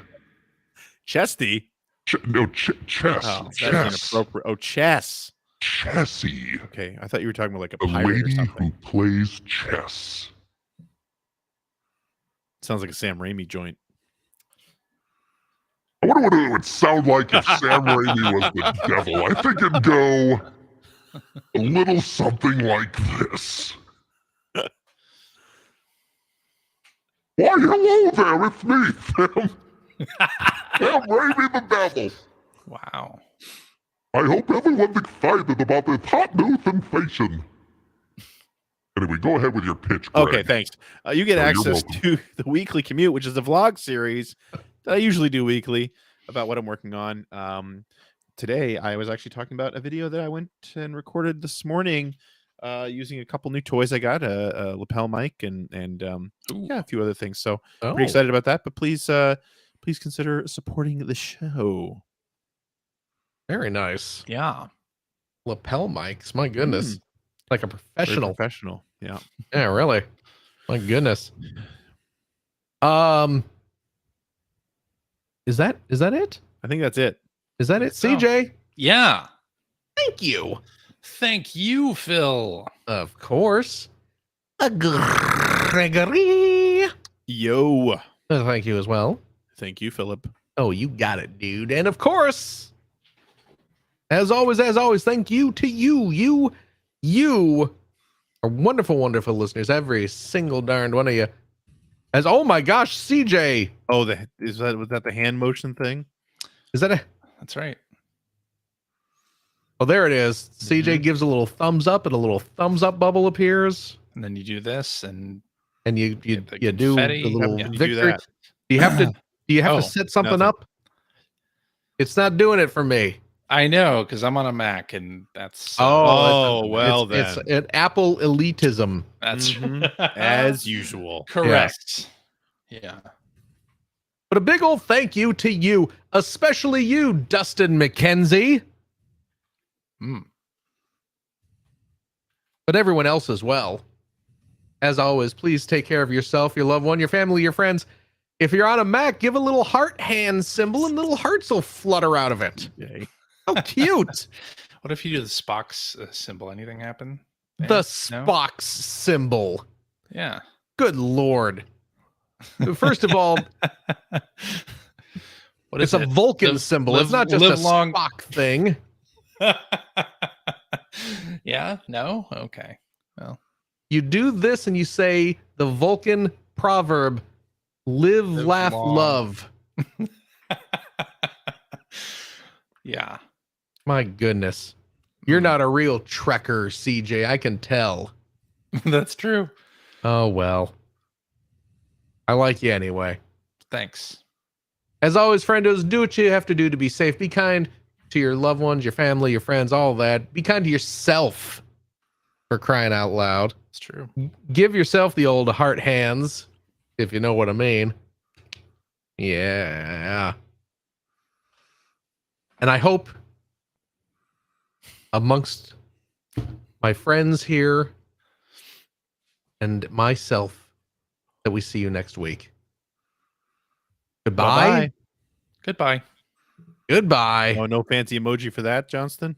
Chesty? Chess. Oh, that's inappropriate. Oh, chess. Chessy. Okay, I thought you were talking about like a the pirate lady or something. who plays chess. Sounds like a Sam Raimi joint. I wonder what it would sound like if Sam Raimi was the devil. I think it'd go a little something like this. Why, hello there, it's me, Sam Raimi the devil. Wow. I hope everyone's excited about this hot new sensation. Anyway, go ahead with your pitch, Greg. Okay, thanks. You get access to the Weekly Commute, which is the vlog series that I usually do weekly about what I'm working on. Today, I was actually talking about a video that I went and recorded this morning using a couple new toys I got, a lapel mic and a few other things. So pretty excited about that. But please consider supporting the show. Very nice. Yeah. Lapel mics. My goodness. Like a professional. Very professional. Yeah. Yeah, really. My goodness. Is that it? I think that's it. Is that it, CJ? Yeah. Thank you. Thank you, Phil. Of course. Gregory. Yo. Thank you as well. Thank you, Philip. Oh, you got it, dude. And of course, as always, thank you to you. You are wonderful, wonderful listeners. Every single darned one of you. As oh my gosh, CJ. Oh, was that the hand motion thing? Is that a? That's right. Oh, there it is. CJ gives a little thumbs up, and a little thumbs up bubble appears. And then you do this, and you do confetti. the little Yeah, you victory. do that. Do you have to set something nothing. up? It's not doing it for me. I know, because I'm on a Mac, and that's it's an Apple elitism. That's as usual. Correct. Yeah. But a big old thank you to you, especially you, Dustin McKenzie. But everyone else as well. As always, please take care of yourself, your loved one, your family, your friends. If you're on a Mac, give a little heart hand symbol and little hearts will flutter out of it. Yay. How cute. What if you do the Spock's symbol? Anything happen? The No? Spock's symbol. Yeah. Good Lord. First of all, it's a Vulcan symbol. It's not just a Spock thing. Yeah? No? Okay. Well. You do this and you say the Vulcan proverb, live laugh, long. love. Yeah. My goodness. You're not a real Trekker, CJ. I can tell. That's true. Oh, well. I like you anyway. Thanks. As always, friendos, do what you have to do to be safe. Be kind to your loved ones, your family, your friends, all that. Be kind to yourself, for crying out loud. It's true. Give yourself the old heart hands, if you know what I mean. Yeah. And I hope amongst my friends here and myself that we see you next week. Goodbye. Goodbye. Goodbye. Oh, no fancy emoji for that, Johnston?